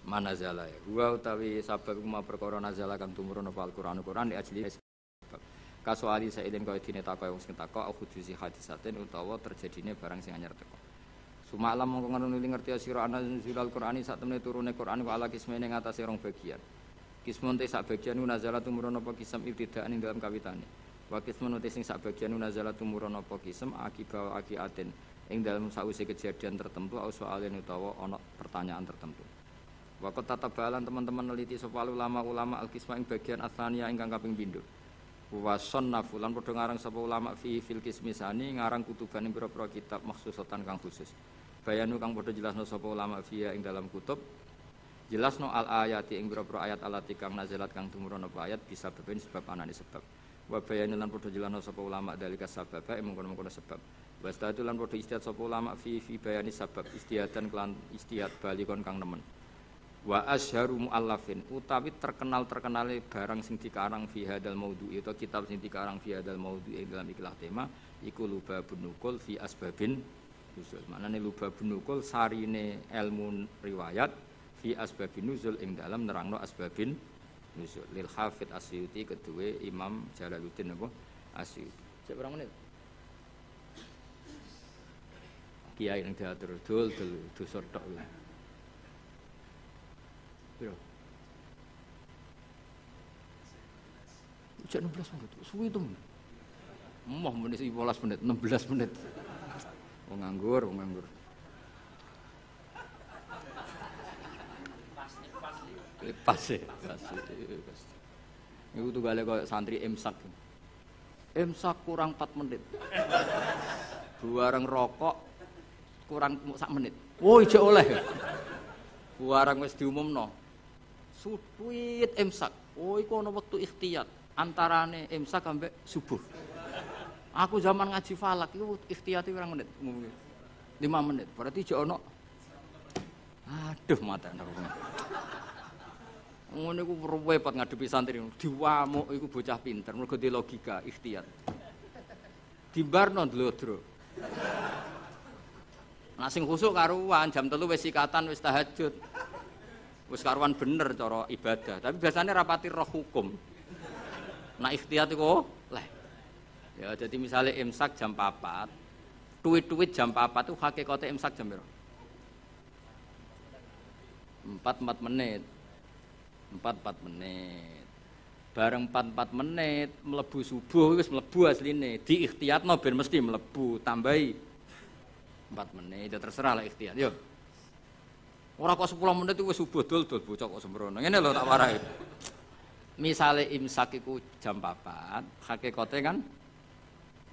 manazala ya. Wa utawi sabab iku ma perkara nazala kang tumurun apa Al-Qur'an Qur'an di ajli sebab. Kasuali saiden kaya dene takok wong sing takok aku dusi hadisaten utawa terjadine barang sing anyar teko. Sumalam mongko ngono ngerti sira ana nuzul Al-Qur'ani sak temene turune Qur'an wa ala kismene ngatasé rong bagian. Kismun te sak bagian nazala tumurun apa kisam ibtidaan ing dalam kawitane. Wa kismun te sing sak bagian nazala tumurun apa kisam akiba akiaten ing dalam sause kejadian tertentu au soalen utawa ana pertanyaan tertentu. Waqat tatabalan teman-teman neliti sapa ulama al-qisma ing bagian asania ingkang kaping pindho. Wa sunnafu lan padha ngarang sapa ulama fi fil qismisani ngarang kutuban ing pira-pira kitab maksusatan kang khusus. Bayanu kang padha jelasno sapa ulama fiya ing dalam kutub jelasno al ayati ing pira-pira ayat alati kang nazalat kang tumurun apa ayat bisa beben sebab anane sebab. Wa bayanu lan padha jelasno sapa ulama dalika sabab ing mungkon-mungkon sebab. Wastatu lan padha istihad sapa ulama fi bayani sabab istihadan kelan istihad balikon kang nemen. Wa asharu muallafin utawi terkenal-terkenale barang sing dikarang fi hadal maudhu'i utawa kitab sing dikarang fi hadal maudhu'i dalam ikilah tema iku lubabun nukul fi asbabin nuzul. Maknane lubabun nukul sarine ilmu riwayat fi asbabin nuzul ing dalam nerangno asbabin nuzul lil Hafidz Asyuti kedue Imam Jalaluddin apa Asyuti. Cek berapa menit? Kiai nang diatur dul dosor tok. Piro? Ujian 16 menit, suwi itu. Moh menit 15 menit, 16 menit. Wong nganggur. Pas. Iku tunggale koyo santri imsak. Imsak kurang 4 menit. Buareng rokok kurang sak menit. Oh, ijek oleh. Buareng wis diumumno. Suwit imsak. Oh iku ana wektu ikhtiyat antarane imsak sampai subuh. Aku zaman ngaji falak iku ikhtiyate pirang menit? 5 menit. Berarti jek ana aduh mata nek. Ngono iku repot ngadepi santri. Diwamuk iku bocah pinter mergo di logika ikhtiyat. Dimbarno ndlodro. Nah sing khusuk karuan jam 3 wis sikatan wis tahajud. Wis karuan bener cara ibadah, tapi biasanya rapati roh hukum. Nah ikhtiyat iku leh. Ya jadi misalnya imsak jam 4, tuwit-tuwit jam 4 itu hakikate imsak jam piro? 4 menit. 4 menit. Bareng 4 menit mlebu subuh wis mlebu asline. Di ikhtiyatno ben mesti mlebu, tambahi 4 menit. Ya terserah lah ikhtiyat. Yo. Ora kok 10 menit itu wis subuh dul bocah kok sembrono. Ngene lho tak warai. Misale imsak iku jam 4, hakikate kan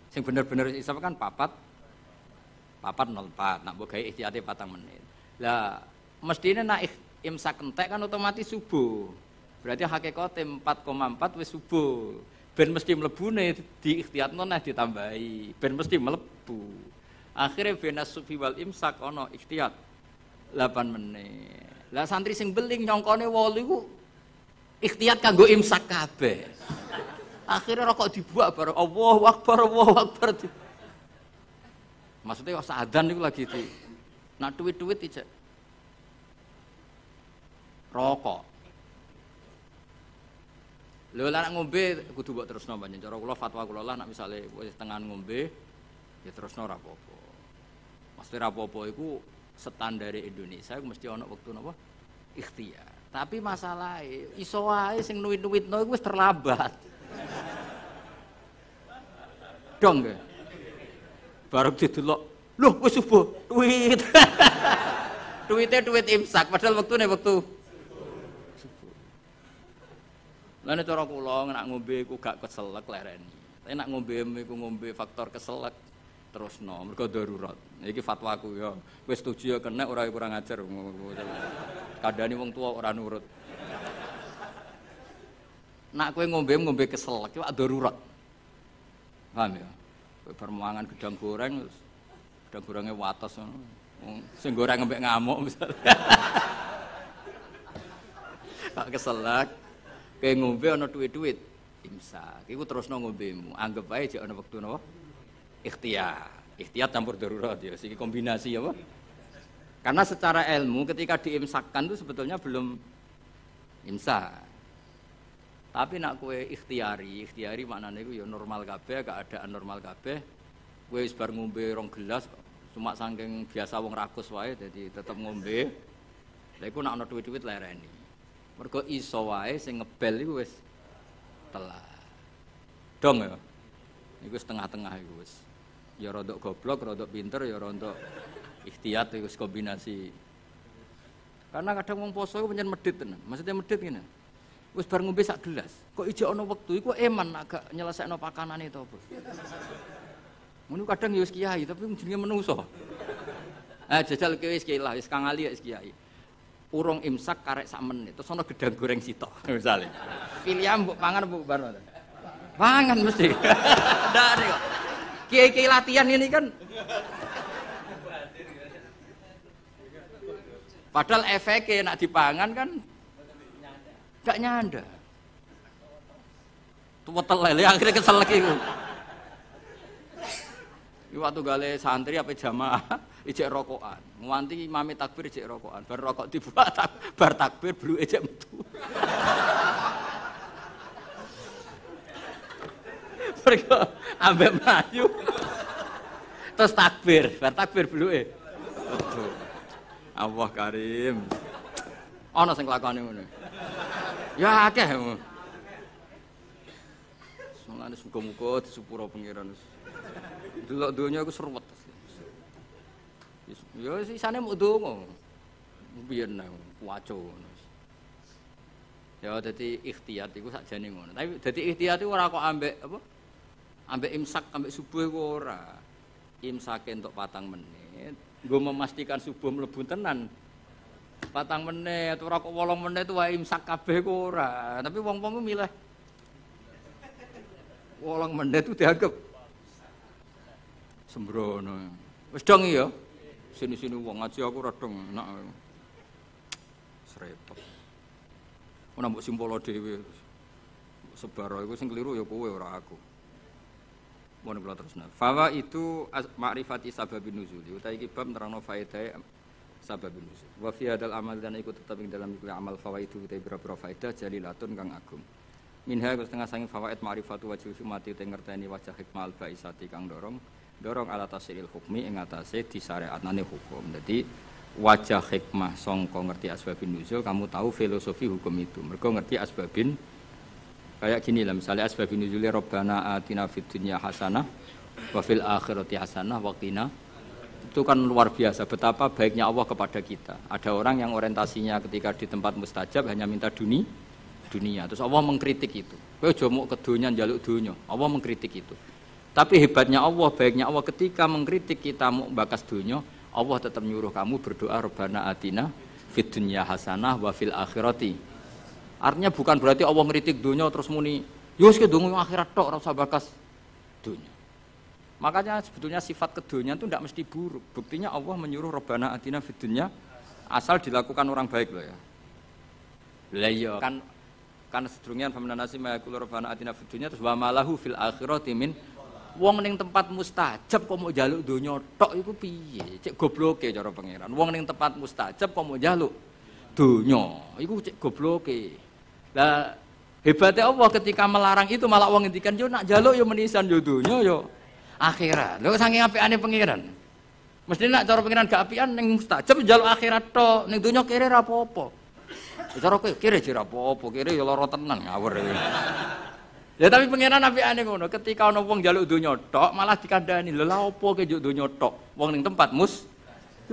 sing bener-bener isap kan 4:04. Nak mbok gawe ihtiyate 4 menit. Lah mestine nak imsak entek kan otomatis subuh. Berarti hakikate 4,4 wis subuh. Ben mesti mlebune di ikhtiyatno nah ditambahi. Ben mesti mlebu. Akhire benas sufi wal imsak ana ikhtiyat 8 menit. Lah santri sing beling nyongkone 8 iku ikhtiyat kanggo imsak kabeh. Akhire rokok dibuak bareng Allahu Akbar. Maksudnya kok sa'adzan niku lagi di nak duit-duit ijek. Rokok. Lho lah nak ngombe kudu mbok terusno panjen. Cara kula fatwa kula lah nak misale wis tengan ngombe ya terusno ora apa-apa. Mesti ora apa-apa iku standare Indonesia mesti ana wektu napa ikhtiyar. Tapi masalahe iso wae sing nuwit-nuwitno iku wis terlambat. Dong nggih. Bareng didelok, lho wis subuh, duit. Duit imsak padahal wektune wektu subuh. Lah nek cara kula nek ngombe iku gak keselek lereni. Tapi nek ngombe iku ngombe faktor keselek terusno mergo darurat. Iki fatwaku ya. Wis setuju ya kena ora kurang ajar. Kandhane wong tuwa ora nurut. Nak kowe ngombe keselek iku darurat. Paham ya? Kowe bar mangan gedang goreng terus gedang gorenge wates ngono. Wong sing goreng ngembek ngamuk misal. Kak keselek. Kowe ngombe ana duit-duit imsak. Iku terusno ngombemu. Anggap ae jek ana wektu napa? Ikhtiyat campur darurat ya, siki kombinasi apa? Karena secara ilmu ketika diimsakkan itu sebetulnya belum imsak. Tapi nak kue ikhtiari maknanya itu ya normal kabeh, keadaan normal kabeh. Kue wis bar ngombe 2 gelas cuma saking biasa wong rakus wae jadi tetep ngombe. Lha iku nak ana duit-duit lereni. Mergo iso wae sing ngebel iku wis telat. Dong ya. Iku setengah-tengah iku wis. Ya rodok goblok, rodok pinter, ya rodok ikhtiyat iku kombinasi. Karena kadang wong poso iku pancen medhit tenan. Maksudnya medhit ngene. Wis bar ngombe sak gelas. Kok ijek ana wektu iku eman agak nyelesekno pakanane to apa. Ngono kadang ya wis kiai tapi jenenge menungso. Jajal kowe wis kiai lah, wis Kang Ali wis kiai. Urung imsak karek sak menit terus ana gedang goreng sitok misale. Pilihan mbok pangan mbok bar. Pangan mesti. Ndak ada kok. Kiai-kiai latihan ini kan. Padahal efeknya nak dipangan kan gak nyanda. Tuwetel lele akhirnya kesel lagi iku. Iku waktu gale santri apa jamaah ijek rokokan. Nganti imame takbir ijek rokokan. Bar rokok dibuat bar takbir bluke ijek metu. Mereka ambek mlayu. Terus takbir, bar takbir bluke. Allah Karim. Ana sing lakone ngono. Ya akeh. Mulane muga-muga disepuro pangeran. Delok donya iku seruwet. Ya sisane muk donga. Biyen waco ngono. Ya dadi ikhtiyat iku sakjane ngono. Tapi dadi ikhtiyat iku ora kok ambek apa? Ambek imsak ambek subuh iku ora. Imsake entuk 4 menit. Nggo memastikan subuh mlebu tenan. 4 menit ora kok 8 menit wae imsak kabeh ku ora. Tapi wong-wong ku milih 8 menit itu dianggap sembrono. Wis dong ya. Sini-sini wong ngaji aku ora dong enak. Srepet. Ora mbok simpolo dhewe. Sebar iku sing kliru ya kowe ora aku. Mun kula terusna. Fawa itu ma'rifati sababin nuzul. Utawi iki bab nerangno faedah sababin nuzul. Wa fi hadal amal dan ikut tetep ing dalam iku amal fawaidu utawi pira-pira faedah jalilatun kang agung. Minha setengah sangi fawaid ma'rifatu wajhi hikmati te ngerteni wajah hikmah al baisati kang dorong ala tasilil hukmi ing atase disyariatane hukum. Dadi wajah hikmah sangka ngerti asbabin nuzul kamu tahu filosofi hukum itu. Mergo ngerti asbabin kayak gini lah misalnya asbabun nuzuli Rabbana atina fid dunya hasanah wa fil akhirati hasanah wa qina. Itu kan luar biasa betapa baiknya Allah kepada kita. Ada orang yang orientasinya ketika di tempat mustajab hanya minta dunia. Terus Allah mengkritik itu. Kowe aja muk ke donya njaluk donya. Allah mengkritik itu. Tapi hebatnya Allah, baiknya Allah ketika mengkritik kita mau bakas donya, Allah tetap nyuruh kamu berdoa Rabbana atina fid dunya hasanah wa fil akhirati. Artinya bukan berarti Allah ngeritik dunia terus muni, yus ke dunia akhirat tok ora usah bakas dunia. Makanya sebetulnya sifat kedunya itu tidak mesti buruk. Buktinya Allah menyuruh Rabbana atina fid dunya asal dilakukan orang baik loh ya. Lah iya kan sedurunge famana nasi mayaqul Rabbana atina fid dunya terus wa malahu fil akhirati min wong ning tempat mustajab kok mau njaluk dunia tok iku piye? Cek gobloke cara pangeran. Wong ning tempat mustajab kok mau njaluk dunia iku cek gobloke. Lah hebatnya Allah ketika melarang itu malah wong ngendikan yo nak njaluk yo menisan yo donya yo akhirat. Lho saking apikane pangeran. Mesti nak cara pangeran gak apian ning mustajab njaluk akhirat tok, ning donya kere ra apa-apa. Cara kowe kere jera apa-apa, kere yo lara tenan ngawur. Ya tapi pangeran apikane ngono, ketika ana wong njaluk donya tok malah dikandani, lha lha apa ke njuk donya tok? Wong ning tempat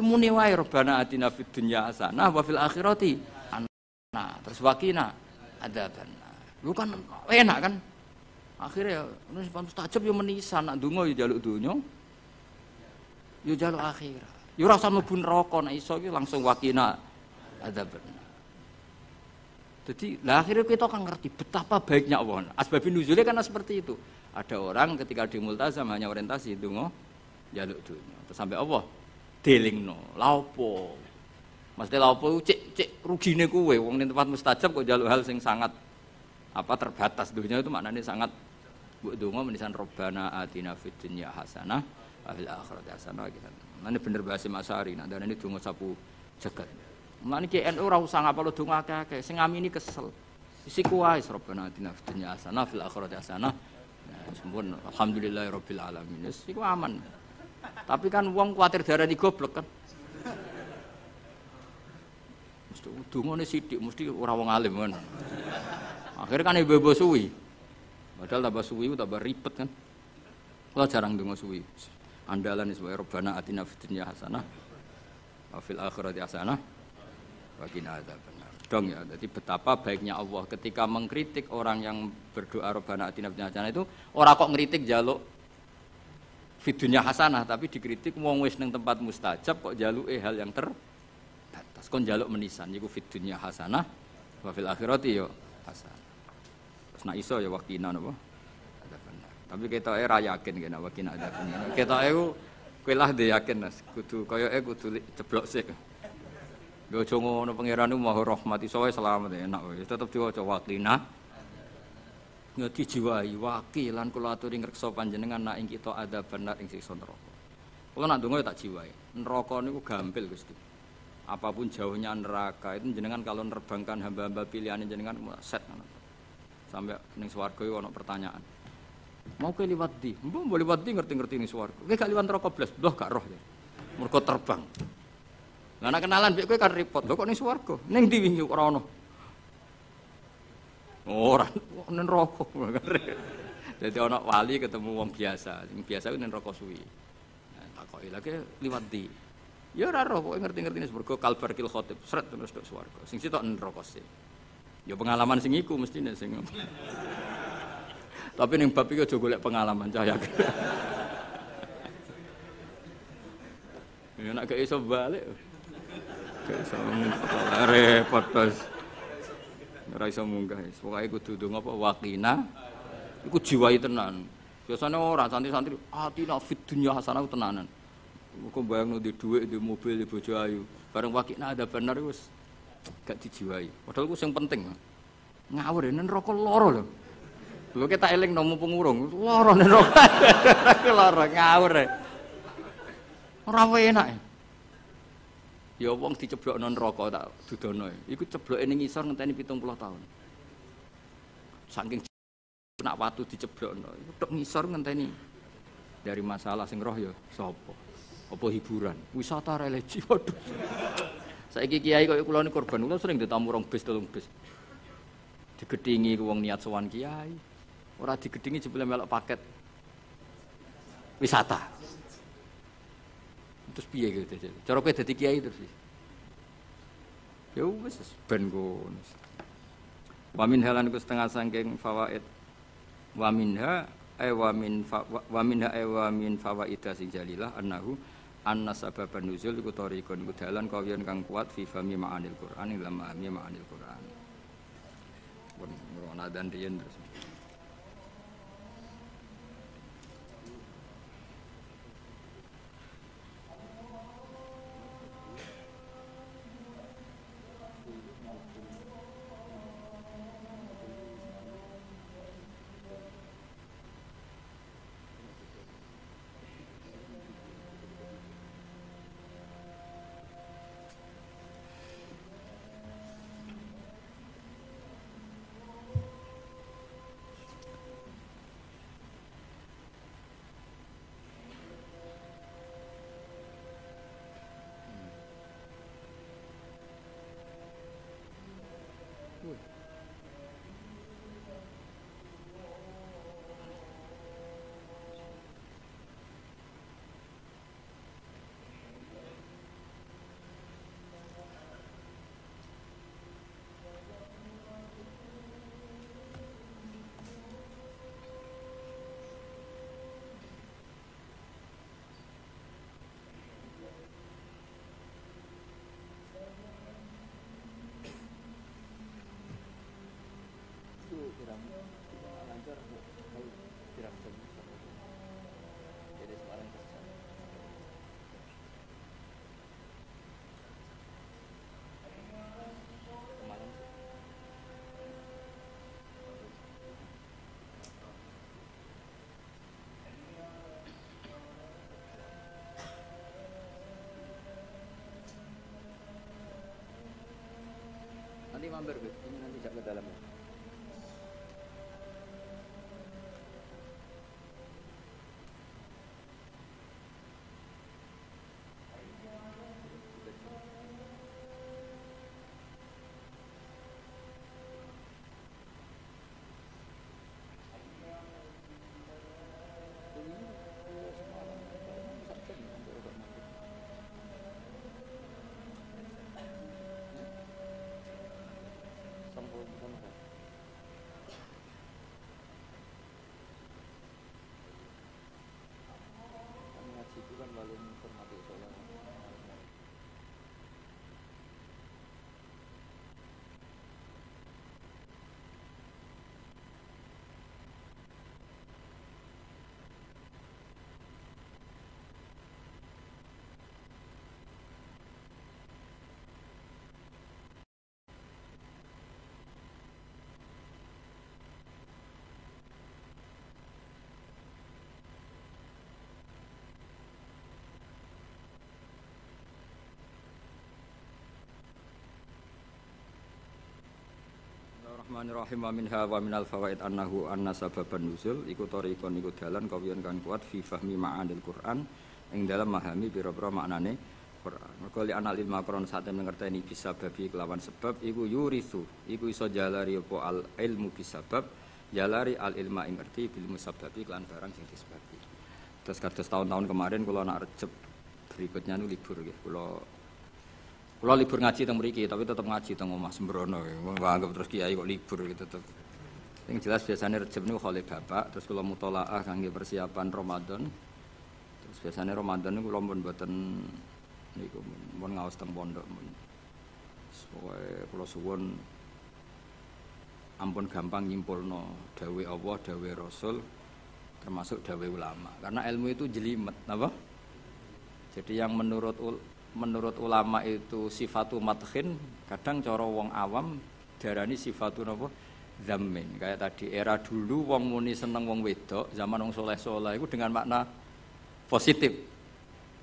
muni wae Rabbana atina fid dunya hasanah wa fil akhirati hasanah. Terus wakina adzab. Lu kan enak kan? Akhirnya nek mustajab yo menisan nak donga yo njaluk donya. Yo njaluk akhirat. Yo ora usah mlebu neraka nek iso iki langsung wakina adzab. Jadi lah akhirnya kita kan ngerti betapa baiknya Allah. Asbabun nuzulnya karena seperti itu. Ada orang ketika di multazam hanya orientasi donga njaluk donya. Terus sampai Allah delingno. Lha opo? Mesti lha opo cek rugine kowe wong ning tempat mustajab kok njaluk hal sing sangat terbatas dunia itu maknanya sangat mbok donga menisan Rabbana atina fid dunya hasanah Afil akhirat hasanah gitu. Mane bener bahasa Masari, nak darane donga sapu jagat. Mane ki NU ora usah ngapalo donga akeh-akeh, sing ngamini kesel. Isiku wae Rabbana atina fid dunya hasanah fil akhirati hasanah. Nah, sempun alhamdulillahirabbil alamin. Wis iku aman. Tapi kan wong kuwatir darani goblok kan. Mesti dungane sithik mesti ora wong alim kan. Akhirnya kan ibu-ibu suwi. Padahal tambah suwi tambah ribet kan. Kalau jarang donga suwi. Andalan sebagai Rabbana atina fid dunya hasanah wa fil akhirati hasanah wa qina adzabannar. Dong ya. Jadi betapa baiknya Allah ketika mengkritik orang yang berdoa Rabbana atina fid dunya hasanah itu ora kok ngritik njaluk fid dunya hasanah tapi dikritik wong wis ning tempat mustajab kok njaluke hal yang terbatas. Kon njaluk menisan iku fid dunya hasanah wa fil akhirati yo hasanah. Terus nek iso ya waqina napa? Tapi ketoke ra yakin kena wakin ada bener. Ketoke ku kowe lah dhe yakin Mas, kudu koyoke kudu ceblok sik. Yo aja ngono pangeran ku Maha Rahmat iso wae selamat enak wae. Tetep diwaca waqina. Ya dijiwai wakilan kula aturi ngreksa panjenengan nak ing kita ada benar ing siksa neraka. Kula nak ndonga tak jiwai. Neraka niku gampil Gusti. Apapun jauhnya neraka itu jenengan kalau nerbangkan hamba-hamba pilihan jenengan set sampai ning swarga iku ana pertanyaan. Mau ke liwat di, mbok boleh liwat di ngerti-ngerti ning swarga. Kowe gak liwat neraka blas, blah gak roh ya. Mergo terbang. Lah nek kenalan mbek kowe kan repot. Lho kok ning swarga? Ning ndi wingi ora ono. Ora ning neraka. Dadi ana wali ketemu wong biasa. Sing biasa ku ning neraka suwi. Nah, takoki lagi liwat di. Ya ora roh kok ngerti-ngerti ning swarga kalbarkil khotib. Sret terus tok swarga. Sing sitok ning neraka sih. Ya pengalaman sing iku mestine sing tapi ning bab iki aja golek pengalaman cah ya. Ya nek gak iso balik. Gak iso repot terus. Ora iso munggah. Pokoke kudu ndonga apa waqina. Iku jiwai tenan. Biasane ora santri-santri atina fid dunya hasanah tenanan. Kok bayangno di dhuwit, di mobil, di bojo ayu. Bareng waqina ada bener wis gak dijiwai. Padahal ku sing penting. Ngawur nek neraka lara lho. Lho kita eling nang pengurung, lara neraka. Lara ngawur. Ora enak. Ya wong diceblokno neraka tak dudono. Iku cebloke ning ngisor ngenteni 70 tahun. Saking nak watu diceblokno, iku tok ngisor ngenteni. Dari masalah sing roh ya sapa? Apa hiburan? Wisata religi. Waduh. Saiki kiai kok kula ni korban, kula sering ditamu rong bis, telung bis. Digedhingi wong niat sowan kiai. Ora digedhingi jebule melok paket wisata. Terus piye gitu. Cara kowe dadi kiai terus. Ya wis ben ngono. Wa min halan ku setengah saking fawaid. Wa minha wa min fawaida sing jalilah annahu anna sababan nuzul iku tariqun iku dalan kawiyan kang kuat fi fahmi ma'anil Qur'an ila ma'ani ma'anil Qur'an. Pun ngono dan riyen terus. mampir Gus, ini nanti jak ke dalam. Bismillahirrahmanirrahim wa minha wa minal fawaid annahu anna sababan nuzul iku thariqon iku dalan kawiyan kang kuat fi fahmi ma'anil Qur'an ing dalam memahami pira-pira maknane Qur'an. Mergo li anal ilma Qur'an sate ngerteni bisa babi kelawan sebab iku yurithu iku iso jalari apa al ilmu bisabab jalari al ilma ing ngerti bil musabbabi kelan barang sing disebabi. Terus kados tahun-tahun kemarin kula nak Rejeb berikutnya nu libur nggih kula libur ngaji teng mriki, tapi tetep ngaji teng omah sembrono. Wong anggap terus kiai kok libur gitu tetep. Sing jelas biasanya Rejeb niku khole bapak, terus kula mutolaah kangge persiapan Ramadan. Terus biasanya Ramadan niku kula pun mboten niku mun ngaos teng pondok mun. Pokoke kula suwun ampun gampang nyimpulno dawuh Allah, dawuh Rasul, termasuk dawuh ulama. Karena ilmu itu jelimet, napa? Jadi yang menurut ulama itu sifatu madkhin, kadang cara wong awam darani sifatu napa zammin. Kayak tadi era dulu wong muni seneng wong wedok, zaman wong soleh-soleh itu dengan makna positif.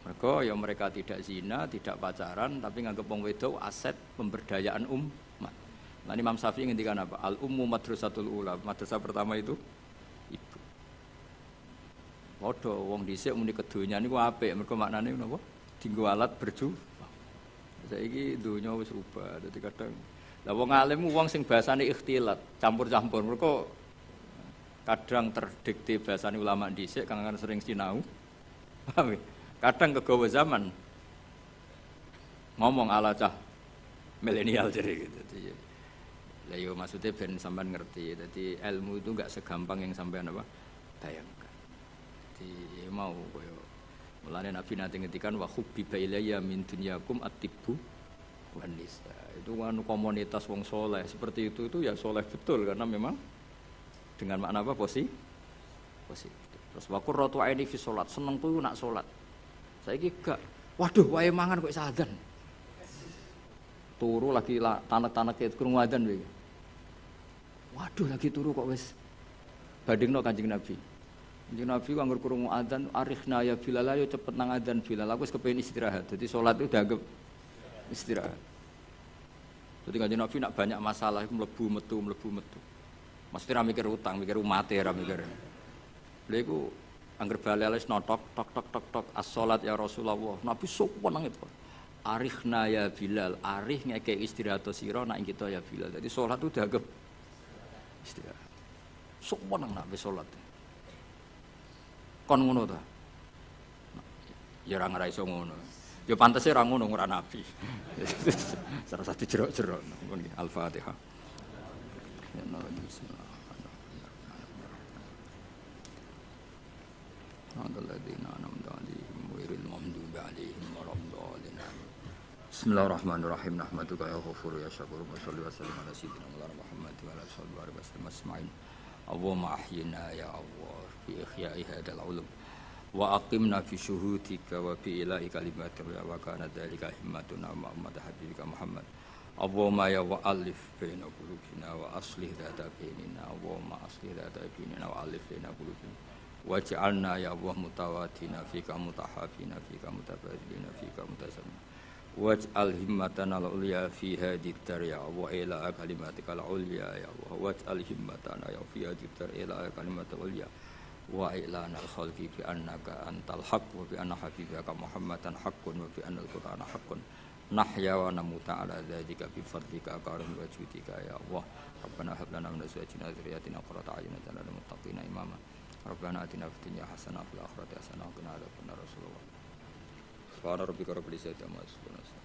Mereka tidak zina, tidak pacaran, tapi nganggep wong wedok aset pemberdayaan umat. Nah, Imam Syafi'i ngendikan apa? Al ummu madrasatul ula. Madrasah pertama itu ibu. Padha wong dhisik muni kedonya niku apik, mergo maknane napa? Dinggo alat berjuang. Saiki donya wis rubah. Dadi kadang lah wong alim wong sing bahasane ikhtilat, campur-campur. Mergo kadang terdikte bahasane ulama dhisik kang sering sinau. Paham ya? Kadang kegawa zaman ngomong ala cah milenial jadi gitu. Lah yo maksudnya ben sampean ngerti. Dadi ilmu itu enggak segampang yang sampean apa bayangkan. Jadi mau koyo mulane Nabi nanti ngetikan wa hubbiba ilayya min dunyakum at-tibbu wan nisa. Itu kan komunitas wong soleh seperti itu ya soleh betul karena memang dengan makna apa positif. Terus wa qurratu aini fi salat, seneng kuwi nak salat. Saiki gak waduh wae mangan kok sadan. Turu lagi tanek-taneke krungu adzan iki. Waduh lagi turu kok wis bandingno Kanjeng Nabi. Kanjeng Nabi kok anggur krungu adzan arikhna ya Bilal ayo cepet nang adzan Bilal aku wis kepengin istirahat. Jadi salat itu dianggap istirahat. Jadi Kanjeng Nabi nak banyak masalah iku mlebu metu. Mesti ra mikir utang, mikir umate ra mikir. Lha iku angger bali wis notok tok as-salat ya Rasulullah. Nabi sok weneng itu. Arikhna ya Bilal, arih ngeke istirahat sira nak kita ya Bilal. Jadi salat itu dianggap istirahat. Sok weneng nak wis salat. Kon ngono ta? Ya ora ngara iso ngono. Ya pantese ora ngono ora nabi. Salah satu jerok-jerok ngono iki Al-Fatihah. Ya Allah bismillah. Alladzina an'amta 'alaihim ghairil maghdubi 'alaihim waladdallin. Bismillahirrahmanirrahim. Nahmaduka ya ghafur ya syakur wa shalli wa sallim ala sayyidina Muhammad wa ala alihi wa sahbihi. Allahumma ahyina ya Allah fi ihya'i hadzal ulum wa aqimna fi syuhudika wa bi ilahi kalimatika wa kana dzalika himmatuna ma ummati habibika Muhammad. Allahumma ya wa alif baina qulubina wa aslih dzata bainina Allahumma aslih dzata bainina wa alif baina qulubina waj'alna ya Allah mutawatina fika mutahabina fika mutabadilina fika mutasammin waj'al himmatana al-ulya fi hadhihi ad-dar ya Allah ila kalimatika al-ulya ya Allah waj'al himmatana ya fi hadhihi ad-dar ila kalimatika al-ulya wa ilana al-khalqi bi annaka antal haqq wa bi anna habibaka Muhammadan haqqun wa bi anna al-qur'ana haqqun nahya wa namuta ala dzalika bi fadlika karim wa judika ya Allah rabbana hab lana min azwajina wa dhurriyyatina qurrata a'yunin waj'alna lil muttaqina imama rabbana atina fid dunya hasanah wa fil akhirati hasanah wa qina adzabannar rasulullah subhana rabbika rabbil izzati amma yasifun